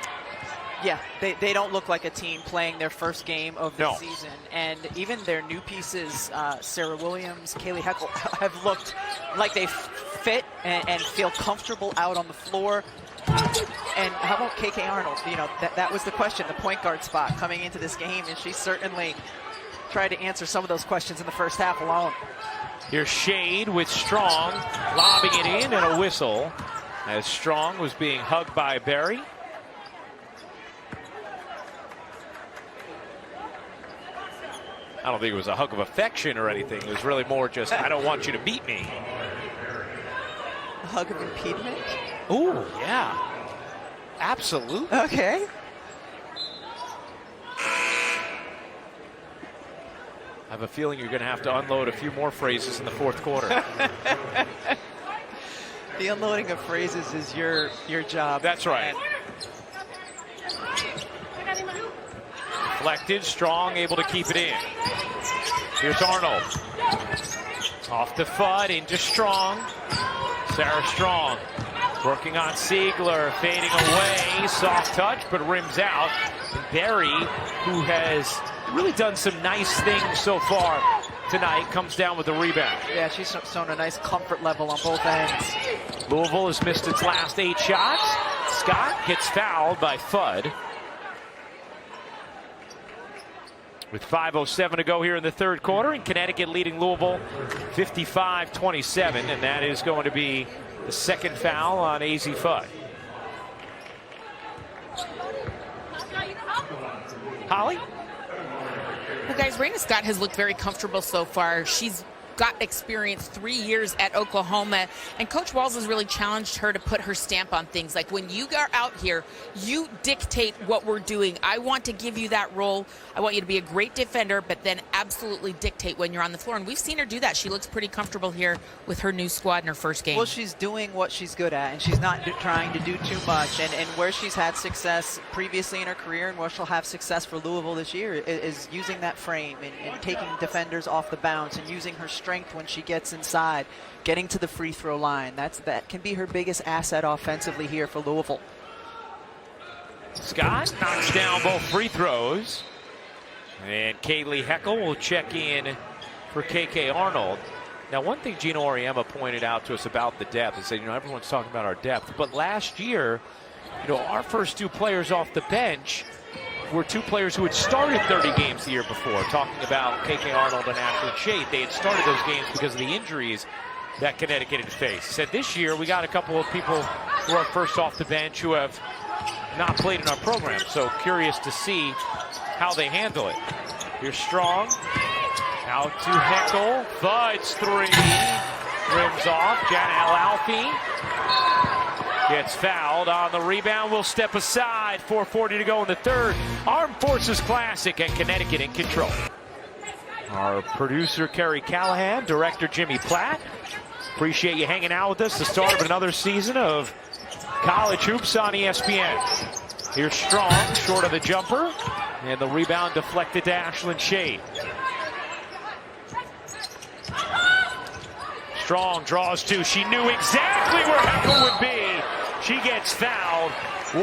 Yeah, they don't look like a team playing their first game of the season. And even their new pieces, Sarah Williams, Kaylee Heckel, have looked like they fit and feel comfortable out on the floor. And how about KK Arnold? You know, that was the question, the point guard spot coming into this game, and she certainly tried to answer some of those questions in the first half alone. Here's Shade with Strong, lobbing it in, and a whistle as Strong was being hugged by Berry. I don't think it was a hug of affection or anything. It was really more just, I don't want you to beat me. A hug of impediment? Ooh, yeah. Absolutely. Okay. I have a feeling you're going to have to unload a few more phrases in the fourth quarter. The unloading of phrases is your job. That's right. Deflected, Strong able to keep it in. Here's Arnold. Off to Fudd, into Strong. Sarah Strong working on Siegler, fading away. Soft touch, but rims out. And Berry, who has really done some nice things so far tonight, comes down with the rebound. Yeah, she's shown a nice comfort level on both ends. Louisville has missed its last 8 shots. Scott gets fouled by Fudd. With 5:07 to go here in the third quarter, and Connecticut leading Louisville 55-27, and that is going to be the second foul on AZ Fudd. Holly? Well, guys, Raina Scott has looked very comfortable so far. She's got experience 3 years at Oklahoma, and Coach Walls has really challenged her to put her stamp on things. Like, when you are out here, you dictate what we're doing. I want to give you that role. I want you to be a great defender, but then absolutely dictate when you're on the floor. And we've seen her do that. She looks pretty comfortable here with her new squad in her first game. Well, she's doing what she's good at, and she's not trying to do too much. And where she's had success previously in her career, and where she'll have success for Louisville this year, is using that frame and taking defenders off the bounce and using her strength when she gets inside, getting to the free throw line. That can be her biggest asset offensively here for Louisville. Scott knocks down both free throws. And Kaylee Heckel will check in for KK Arnold. Now, one thing Gino Auriemma pointed out to us about the depth, he said, everyone's talking about our depth, but last year, our first 2 players off the bench were 2 players who had started 30 games the year before, talking about KK Arnold and Ashlyn Shade. They had started those games because of the injuries that Connecticut had faced. He said this year we got a couple of people who are first off the bench who have not played in our program. So curious to see how they handle it. Here's Strong. Out to Heckel. Fudd's 3. Rims off. Jana El-Alfi gets fouled on the rebound. Will step aside. 4:40 to go in the third. Armed Forces Classic and Connecticut in control. Our producer, Kerry Callahan, director, Jimmy Platt. Appreciate you hanging out with us. The start of another season of college hoops on ESPN. Here's Strong, short of the jumper. And the rebound deflected to Ashlyn Shade. Strong draws 2. She knew exactly where Heckel would be. She gets fouled.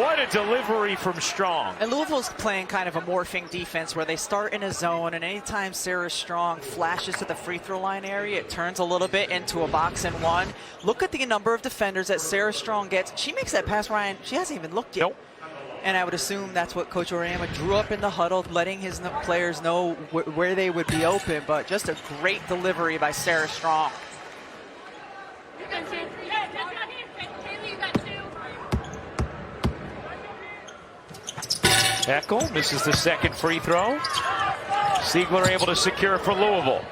What a delivery from Strong. And Louisville's playing kind of a morphing defense where they start in a zone, and anytime Sarah Strong flashes to the free throw line area, it turns a little bit into a box and one. Look at the number of defenders that Sarah Strong gets. She makes that pass, Ryan. She hasn't even looked yet. Nope. And I would assume that's what Coach Auriemma drew up in the huddle, letting his players know where they would be open. But just a great delivery by Sarah Strong. Heckel misses the second free throw. Siegler able to secure for Louisville.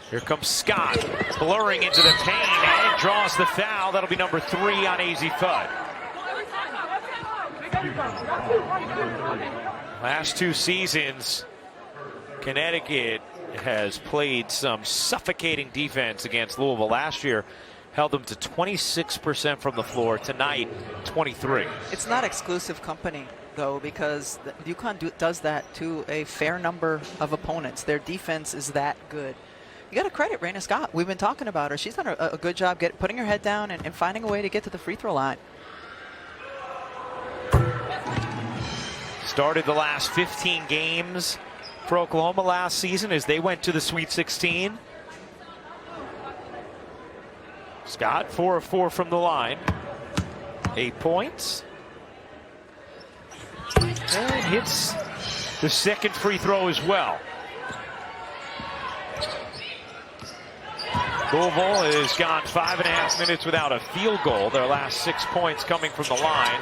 Here comes Scott, blurring into the paint and draws the foul. That'll be number 3 on AZ Fudd. Last 2 seasons, Connecticut has played some suffocating defense against Louisville. Last year, held them to 26% from the floor. Tonight, 23. It's not exclusive company, though, because UConn does that to a fair number of opponents. Their defense is that good. You got to credit Raina Scott. We've been talking about her. She's done a good job putting her head down and finding a way to get to the free throw line. Started the last 15 games for Oklahoma last season as they went to the Sweet 16. Scott, 4 of 4 from the line. 8 points. And hits the second free throw as well. Louisville has gone 5.5 minutes without a field goal. Their last 6 points coming from the line.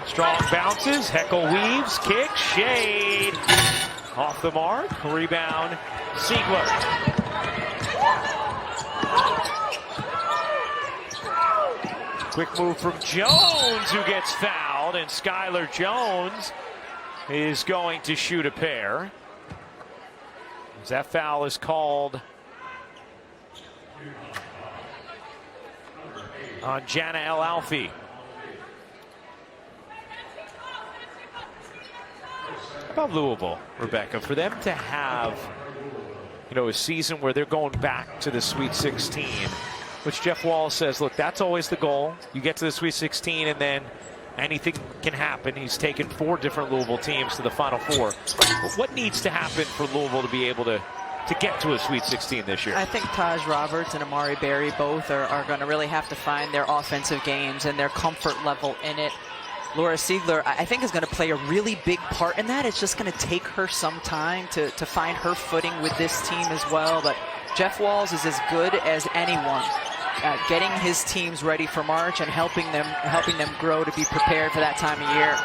Strong bounces. Heckel weaves. Kick. Shade. Off the mark. Rebound. Siegler. Quick move from Jones, who gets fouled, and Skylar Jones is going to shoot a pair. As that foul is called on Jana El-Alfi. How about Louisville, Rebecca? For them to have, a season where they're going back to the Sweet 16, which Jeff Wall says, look, that's always the goal. You get to the Sweet 16, and then anything can happen. He's taken 4 different Louisville teams to the Final Four. But what needs to happen for Louisville to be able to get to a Sweet 16 this year? I think Taj Roberts and Amari Berry both are going to really have to find their offensive games and their comfort level in it. Laura Siegler, I think, is going to play a really big part in that. It's just going to take her some time to find her footing with this team as well. But Jeff Walz is as good as anyone at getting his teams ready for March and helping them grow to be prepared for that time of year.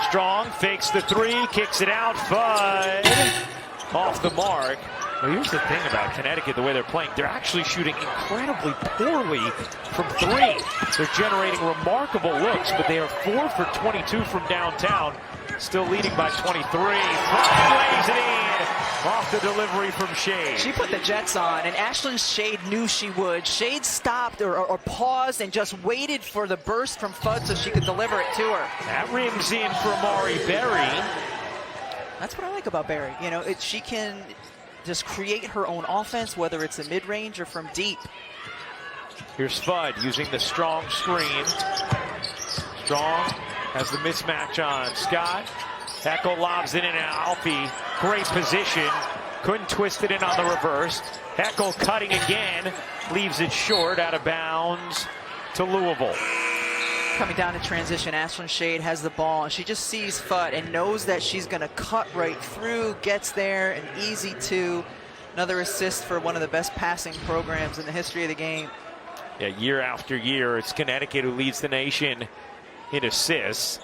Strong fakes the 3, kicks it out. Fudd off the mark. Well, here's the thing about Connecticut, the way they're playing. They're actually shooting incredibly poorly from 3. They're generating remarkable looks, but they are 4 for 22 from downtown. Still leading by 23. Fudd lays it in off the delivery from Shade. She put the Jets on, and Ashlyn Shade knew she would. Shade stopped or paused and just waited for the burst from Fudd so she could deliver it to her. That rims in for Amari Berry. That's what I like about Berry. You know, she can just create her own offense, whether it's a mid-range or from deep. Here's Fudd using the strong screen. Strong has the mismatch on Scott. Heckel lobs it in, and Alfie, great position. Couldn't twist it in on the reverse. Heckel cutting again, leaves it short, out of bounds to Louisville. Coming down to transition, Ashlyn Shade has the ball, and she just sees Fudd and knows that she's going to cut right through, gets there, an easy 2. Another assist for one of the best passing programs in the history of the game. Yeah, year after year, it's Connecticut who leads the nation in assists.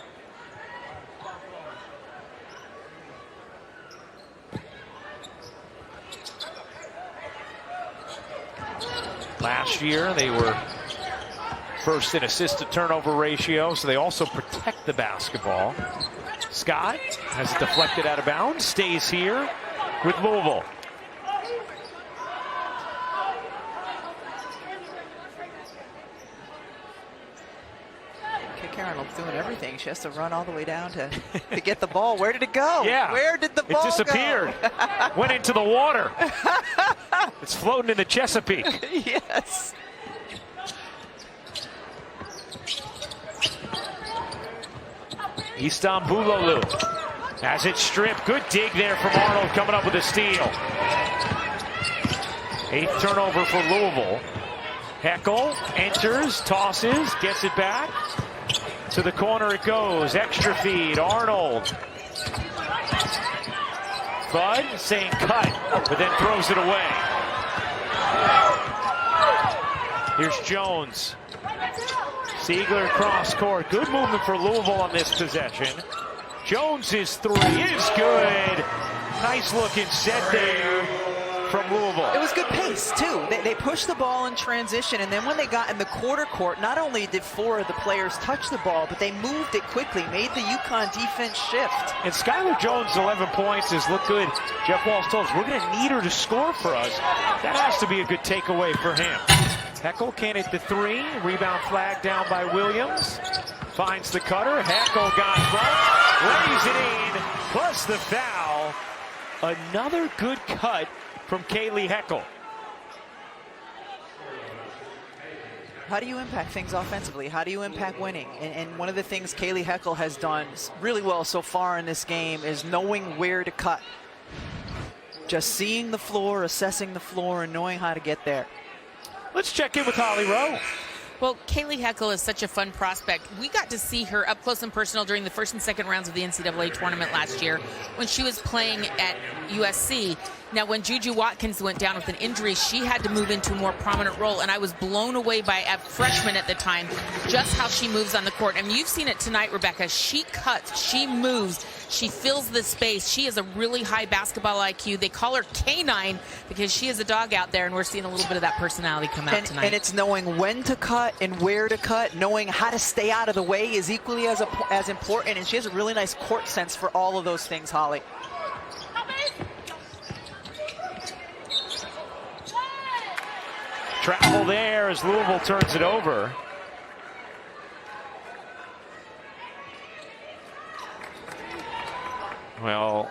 Last year, they were first in assist to turnover ratio, so they also protect the basketball. Scott has it deflected out of bounds, stays here with Louisville. Kick Arnold's doing everything. She has to run all the way down to get the ball. Where did it go? Yeah. Where did the ball go? It disappeared. Went into the water. It's floating in the Chesapeake. Yes. Istanbulolu has it stripped. Good dig there from Arnold, coming up with a steal. 8th turnover for Louisville. Heckel enters, tosses, gets it back. To the corner it goes. Extra feed. Arnold. Fudd saying cut, but then throws it away. Here's Jones. Siegler cross court. Good movement for Louisville on this possession. Jones's 3 is good. Nice looking set there from Louisville. It was good pace, too. They pushed the ball in transition, and then when they got in the quarter court, not only did 4 of the players touch the ball, but they moved it quickly, made the UConn defense shift. And Skylar Jones, 11 points, has looked good. Jeff Walz told us, we're going to need her to score for us. That has to be a good takeaway for him. Heckel can't hit the 3. Rebound flag down by Williams. Finds the cutter. Heckel got front. Lays it in. Plus the foul. Another good cut from Kaylee Heckel. How do you impact things offensively? How do you impact winning? And one of the things Kaylee Heckel has done really well so far in this game is knowing where to cut. Just seeing the floor, assessing the floor, and knowing how to get there. Let's check in with Holly Rowe. Well, Kaylee Heckel is such a fun prospect. We got to see her up close and personal during the first and second rounds of the NCAA tournament last year when she was playing at USC. Now, when Juju Watkins went down with an injury, she had to move into a more prominent role, and I was blown away by a freshman at the time, just how she moves on the court. And you've seen it tonight, Rebecca. She cuts, she moves, she fills the space. She has a really high basketball IQ. They call her K9 because she is a dog out there, and we're seeing a little bit of that personality come out tonight. And it's knowing when to cut and where to cut, knowing how to stay out of the way is equally as important, and she has a really nice court sense for all of those things, Holly. Travel there as Louisville turns it over. Well,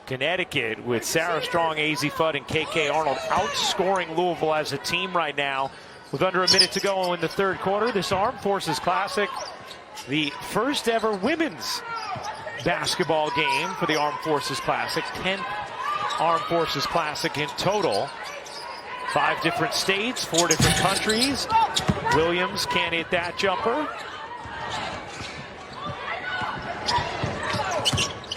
Connecticut with Sarah Strong, AZ Fudd, and KK Arnold outscoring Louisville as a team right now with under a minute to go in the third quarter. This Armed Forces Classic the first ever women's basketball game for the Armed Forces Classic. 10th Armed Forces Classic in total. 5 different states, 4 different countries. Williams can't hit that jumper.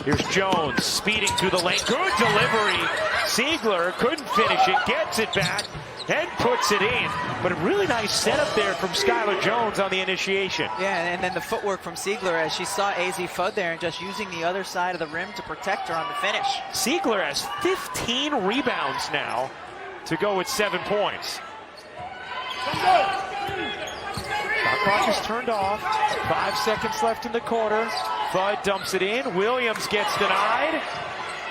Here's Jones speeding through the lane. Good delivery. Siegler couldn't finish it, gets it back, and puts it in. But a really nice setup there from Skylar Jones on the initiation. Yeah, and then the footwork from Siegler as she saw AZ Fudd there and just using the other side of the rim to protect her on the finish. Siegler has 15 rebounds now to go with 7 points. Shot clock is turned off. 5 seconds left in the quarter. Fudd dumps it in. Williams gets denied.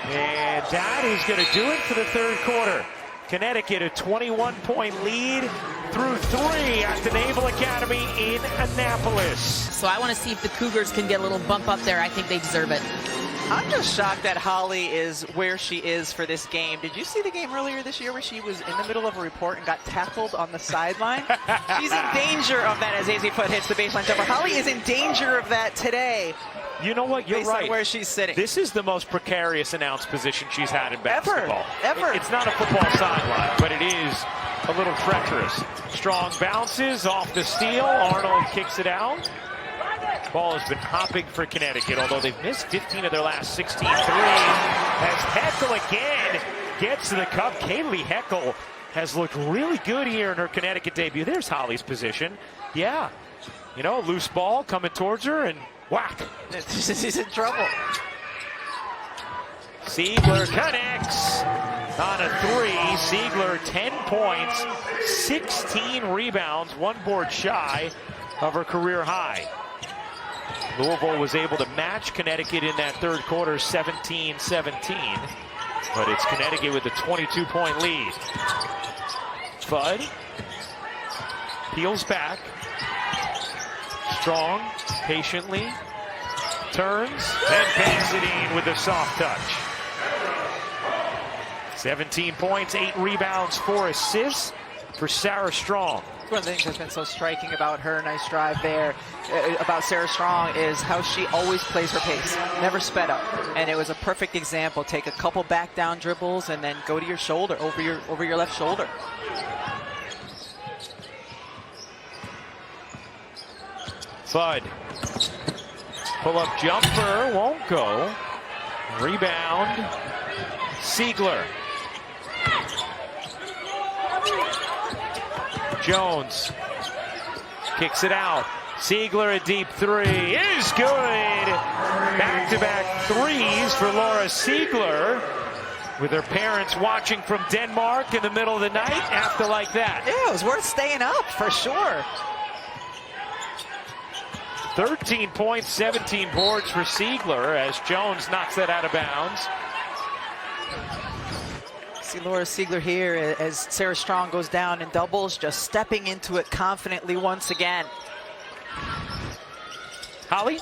And that is going to do it for the third quarter. Connecticut a 21-point lead through 3 at the Naval Academy in Annapolis. So I want to see if the Cougars can get a little bump up there. I think they deserve it. I'm just shocked that Holly is where she is for this game. Did you see the game earlier this year where she was in the middle of a report and got tackled on the sideline? She's in danger of that as AZ Fudd hits the baseline jumper. Holly is in danger of that today. You know what? You're right. Where she's sitting. This is the most precarious announced position she's had in basketball. Ever. It's not a football sideline, but it is a little treacherous. Strong bounces off the steal. Arnold kicks it out. Ball has been hopping for Connecticut, although they've missed 15 of their last 16 threes. As Heckel again gets to the cup. Kaylee Heckel has looked really good here in her Connecticut debut. There's Holly's position. Yeah. You know, loose ball coming towards her and whack. She's in trouble. Siegler connects on a 3. Siegler 10 points, 16 rebounds, 1 board shy of her career high. Louisville was able to match Connecticut in that third quarter, 17-17. But it's Connecticut with a 22-point lead. Fudd peels back. Strong, patiently, turns, and bangs it in with a soft touch. 17 points, 8 rebounds, 4 assists for Sarah Strong. One of the things that's been so striking about her, nice drive there, about Sarah Strong, is how she always plays her pace, never sped up. And it was a perfect example. Take a couple back down dribbles and then go to your shoulder, over your left shoulder. Fudd. Pull-up jumper, won't go. Rebound, Siegler. Jones kicks it out. Siegler a deep 3 is good. Back-to-back threes for Laura Siegler, with her parents watching from Denmark in the middle of the night after like that. Yeah, it was worth staying up for sure. 13 points, 17 boards for Siegler as Jones knocks that out of bounds. See Laura Siegler here as Sarah Strong goes down in doubles, just stepping into it confidently once again. Holly?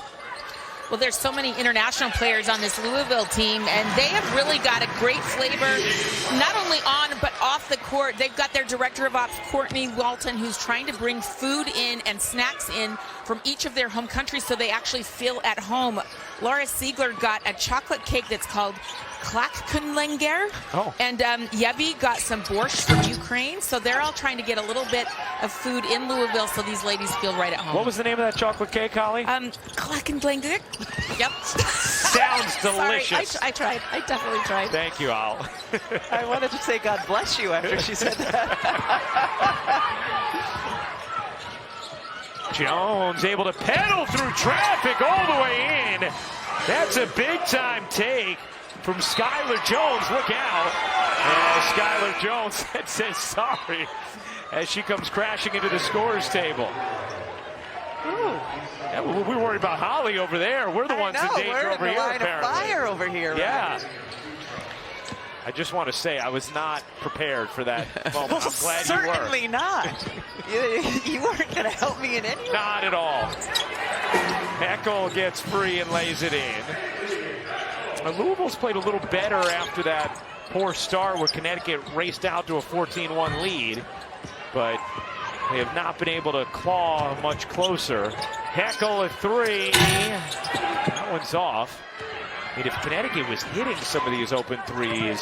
Well, there's so many international players on this Louisville team, and they have really got a great flavor, not only on but off the court. They've got their director of ops, Courtney Walton, who's trying to bring food in and snacks in from each of their home countries so they actually feel at home. Laura Siegler got a chocolate cake that's called Klakkunlenger. Oh. And Yebi got some borscht from Ukraine. So they're all trying to get a little bit of food in Louisville so these ladies feel right at home. What was the name of that chocolate cake, Holly? Klakkunlenger. Yep. Sounds delicious. Sorry, I tried. I definitely tried. Thank you, Al. I wanted to say God bless you after she said that. Jones able to pedal through traffic all the way in. That's a big-time take from Skylar Jones. Look out. And Skylar Jones says sorry as she comes crashing into the scorer's table. Ooh. Yeah, we're worried about Holly over there. We're the ones in danger over here, apparently. We're in the line of fire over here. Yeah. Right? I just want to say I was not prepared for that moment. I'm glad you were. Certainly not. You weren't going to help me in any way. Not at all. Heckel gets free and lays it in. Louisville's played a little better after that poor start where Connecticut raced out to a 14-1 lead. But They have not been able to claw much closer. Heckel a three. That one's off. I mean, if Connecticut was hitting some of these open threes,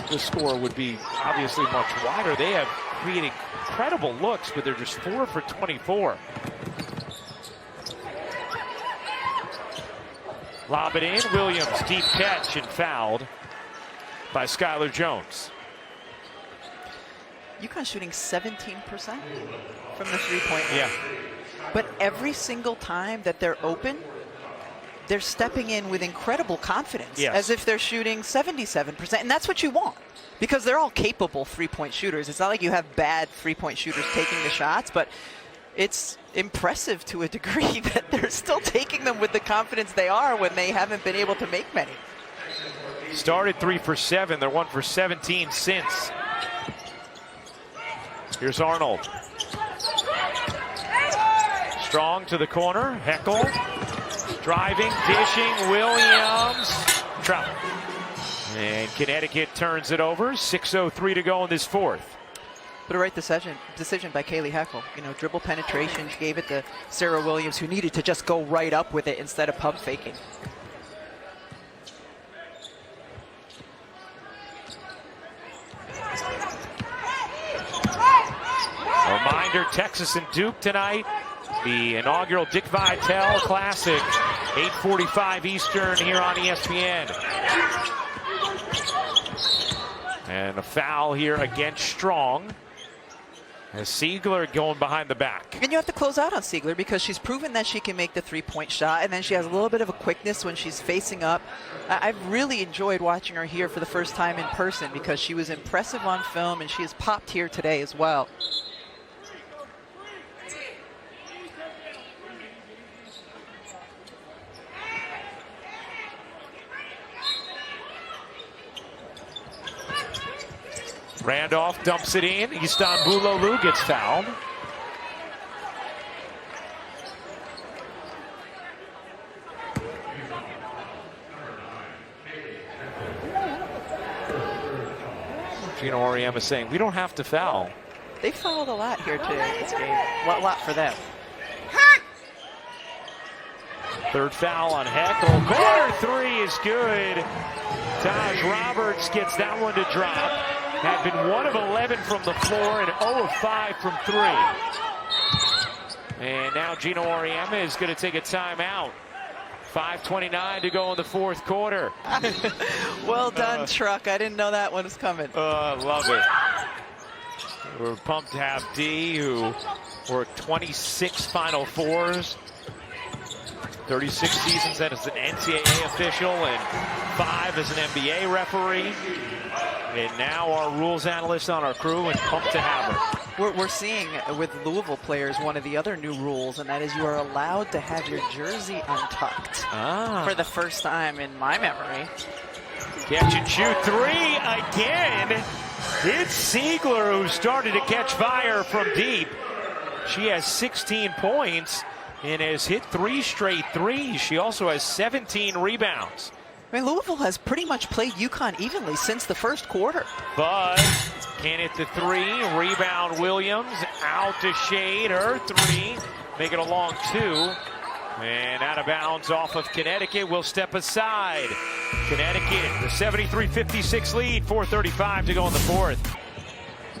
the score would be obviously much wider. They have created incredible looks, but they're just 4 for 24. Lob it in. Williams, deep catch, and fouled by Skylar Jones. UConn shooting 17% from the three-point line. Yeah. But every single time that they're open, they're stepping in with incredible confidence, Yes. as if they're shooting 77%. And that's what you want, because they're all capable three-point shooters. It's not like you have bad three-point shooters taking the shots, but it's impressive to a degree that they're still taking them with the confidence they are when they haven't been able to make many. Started 3 for 7. They're 1 for 17 since. Here's Arnold. Strong to the corner. Heckel. Driving, dishing, Williams. Travel. And Connecticut turns it over. 6:03 to go in this fourth. But a right decision by Kaylee Heckel. You know, dribble penetration. She gave it to Sarah Williams, who needed to just go right up with it instead of pump faking. Reminder, Texas and Duke tonight. The inaugural Dick Vitale Classic. 8:45 Eastern here on ESPN. And a foul here against Strong. As Siegler going behind the back. And you have to close out on Siegler because she's proven that she can make the three-point shot, and then she has a little bit of a quickness when she's facing up. I've really enjoyed watching her here for the first time in person because she was impressive on film, and she has popped here today as well. Randolph dumps it in. Istanbuloglu gets fouled. Gino Auriemma is saying, we don't have to foul. They fouled a lot here today in this game. A lot for them. Third foul on Heckel. Corner three is good. Taj Roberts gets that one to drop. Had been 1 of 11 from the floor and 0 of 5 from 3. And now Gino Auriemma is going to take a timeout. 5:29 to go in the fourth quarter. Well done, Truck. I didn't know that one was coming. Love it. We're pumped to have D, who worked 26 Final Fours, 36 seasons as an NCAA official, and 5 as an NBA referee. And now our rules analyst on our crew, and pumped to have her. We're seeing with Louisville players one of the other new rules, and that is you are allowed to have your jersey untucked for the first time in my memory. Catch and shoot three again. It's Siegler who started to catch fire from deep. She has 16 points and has hit 3 straight threes. She also has 17 rebounds. I mean, Louisville has pretty much played UConn evenly since the first quarter. But can't hit the 3. Rebound Williams out to Shade. Her 3. Make it a long 2. And out of bounds off of Connecticut. Will step aside. Connecticut, the 73-56 lead. 4:35 to go in the fourth.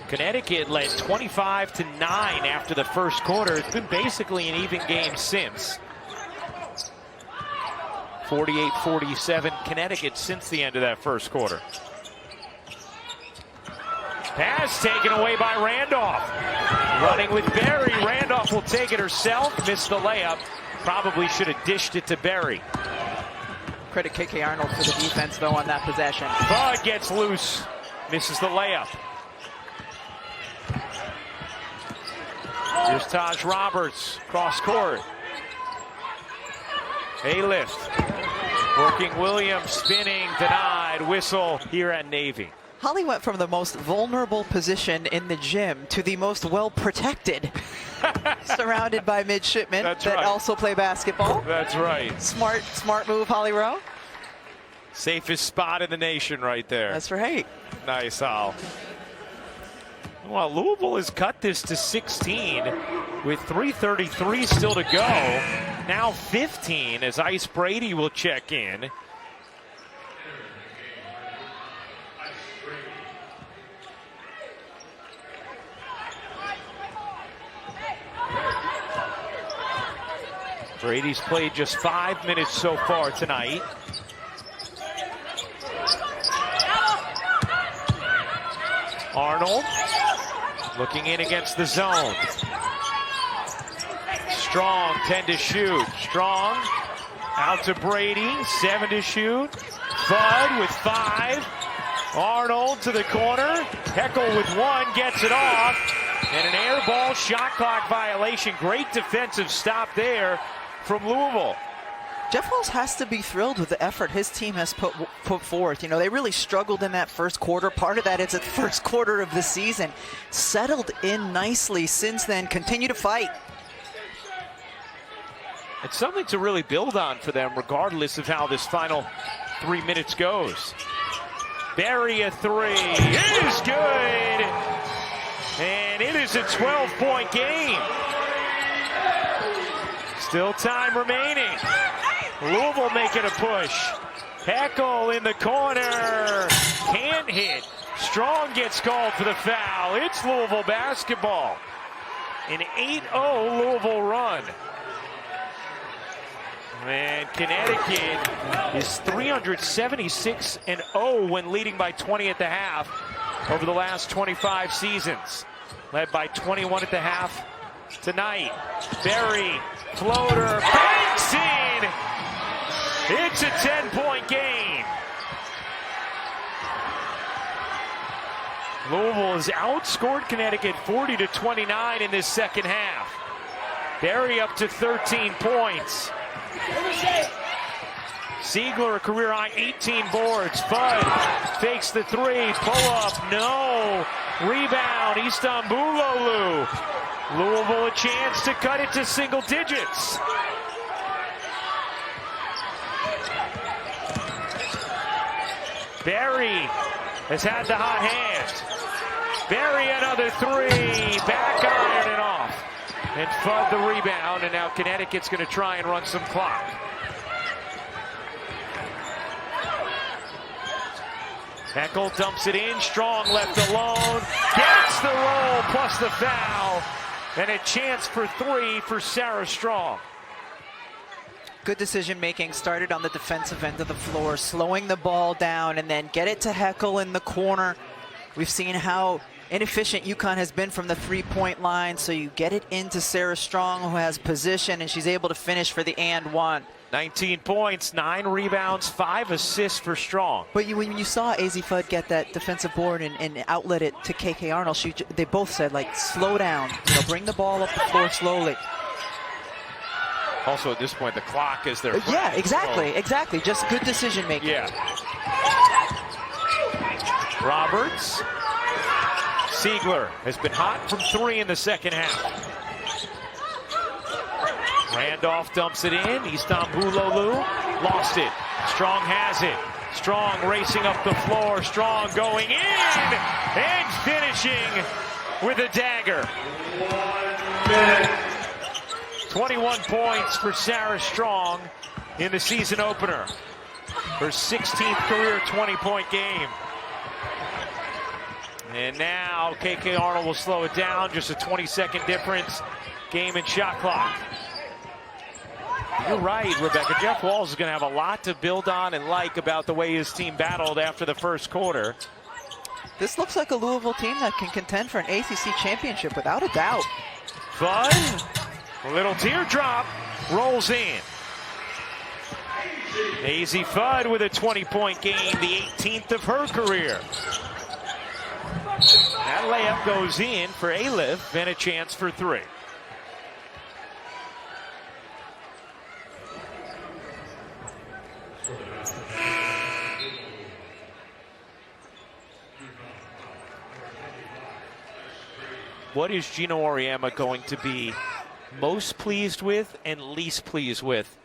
Connecticut led 25-9 after the first quarter. It's been basically an even game since. 48-47 Connecticut since the end of that first quarter. Pass taken away by Randolph. Running with Berry. Randolph will take it herself. Missed the layup. Probably should have dished it to Berry. Credit KK Arnold for the defense, though, on that possession. Fudd gets loose. Misses the layup. Here's Taj Roberts. Cross court. A lift. Working Williams, spinning, denied. Whistle here at Navy. Holly went from the most vulnerable position in the gym to the most well-protected. Surrounded by midshipmen that also play basketball. That's right. Smart move, Holly Rowe. Safest spot in the nation right there. That's right. Nice, Hal. Well, Louisville has cut this to 16 with 3:33 still to go. Now 15 as Ice Brady will check in. Brady's played just 5 minutes so far tonight. Arnold looking in against the zone. Strong, 10 to shoot. Strong out to Brady, 7 to shoot. Fudd with 5. Arnold to the corner. Heckel with 1, gets it off. And an air ball, shot clock violation. Great defensive stop there from Louisville. Jeff Walz has to be thrilled with the effort his team has put forth. You know, they really struggled in that first quarter. Part of that is the first quarter of the season. Settled in nicely since then. Continue to fight. It's something to really build on for them, regardless of how this final 3 minutes goes. Berry a 3. It is good. And it is a 12-point game. Still time remaining. Louisville making a push. Heckel in the corner. Can't hit. Strong gets called for the foul. It's Louisville basketball. An 8-0 Louisville run. And Connecticut is 376-0 when leading by 20 at the half over the last 25 seasons. Led by 21 at the half tonight. Berry, floater, banks in. It's a 10-point game. Louisville has outscored Connecticut 40-29 in this second half. Berry up to 13 points. Ziegler, a career high 18 boards. Fudd fakes the 3, pull up, no. Rebound, Istanbuloglu. Louisville a chance to cut it to single digits. Berry has had the hot hand. Berry another 3, back iron and off. And Fudd the rebound, and now Connecticut's going to try and run some clock. Heckel dumps it in, Strong left alone, gets the roll plus the foul, and a chance for 3 for Sarah Strong. Good decision making, started on the defensive end of the floor, slowing the ball down, and then get it to Heckel in the corner. We've seen how inefficient UConn has been from the three-point line, so you get it into Sarah Strong, who has position, and she's able to finish for the and one. 19 points, 9 rebounds, 5 assists for Strong. But when you saw AZ Fudd get that defensive board and outlet it to KK Arnold, they both said, like, slow down, you know, bring the ball up the floor slowly. Also, at this point, the clock is their friend. Yeah, exactly. Just good decision making. Yeah. Roberts. Ziegler has been hot from 3 in the second half. Randolph dumps it in. Istanbuloglu lost it. Strong has it. Strong racing up the floor. Strong going in and finishing with a dagger. 21 points for Sarah Strong in the season opener. Her 16th career 20-point game. And now KK Arnold will slow it down. Just a 20-second difference. Game and shot clock. You're right, Rebecca. Jeff Walz is going to have a lot to build on and like about the way his team battled after the first quarter. This looks like a Louisville team that can contend for an ACC championship without a doubt. Fudd, a little teardrop, rolls in. AZ Fudd with a 20-point game, the 18th of her career. That layup goes in for Alif, and a chance for 3. What is Gino Auriemma going to be most pleased with and least pleased with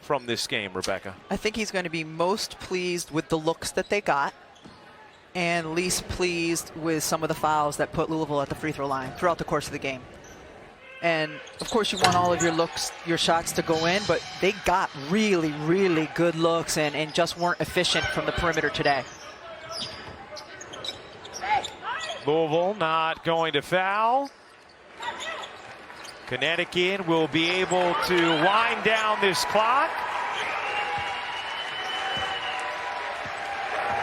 from this game, Rebecca? I think he's going to be most pleased with the looks that they got. and least pleased with some of the fouls that put Louisville at the free throw line throughout the course of the game. And of course you want all of your shots to go in, but they got really, really good looks and just weren't efficient from the perimeter today. Louisville not going to foul. Connecticut will be able to wind down this clock.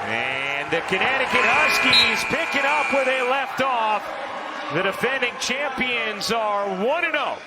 And the Connecticut Huskies picking up where they left off. The defending champions are 1-0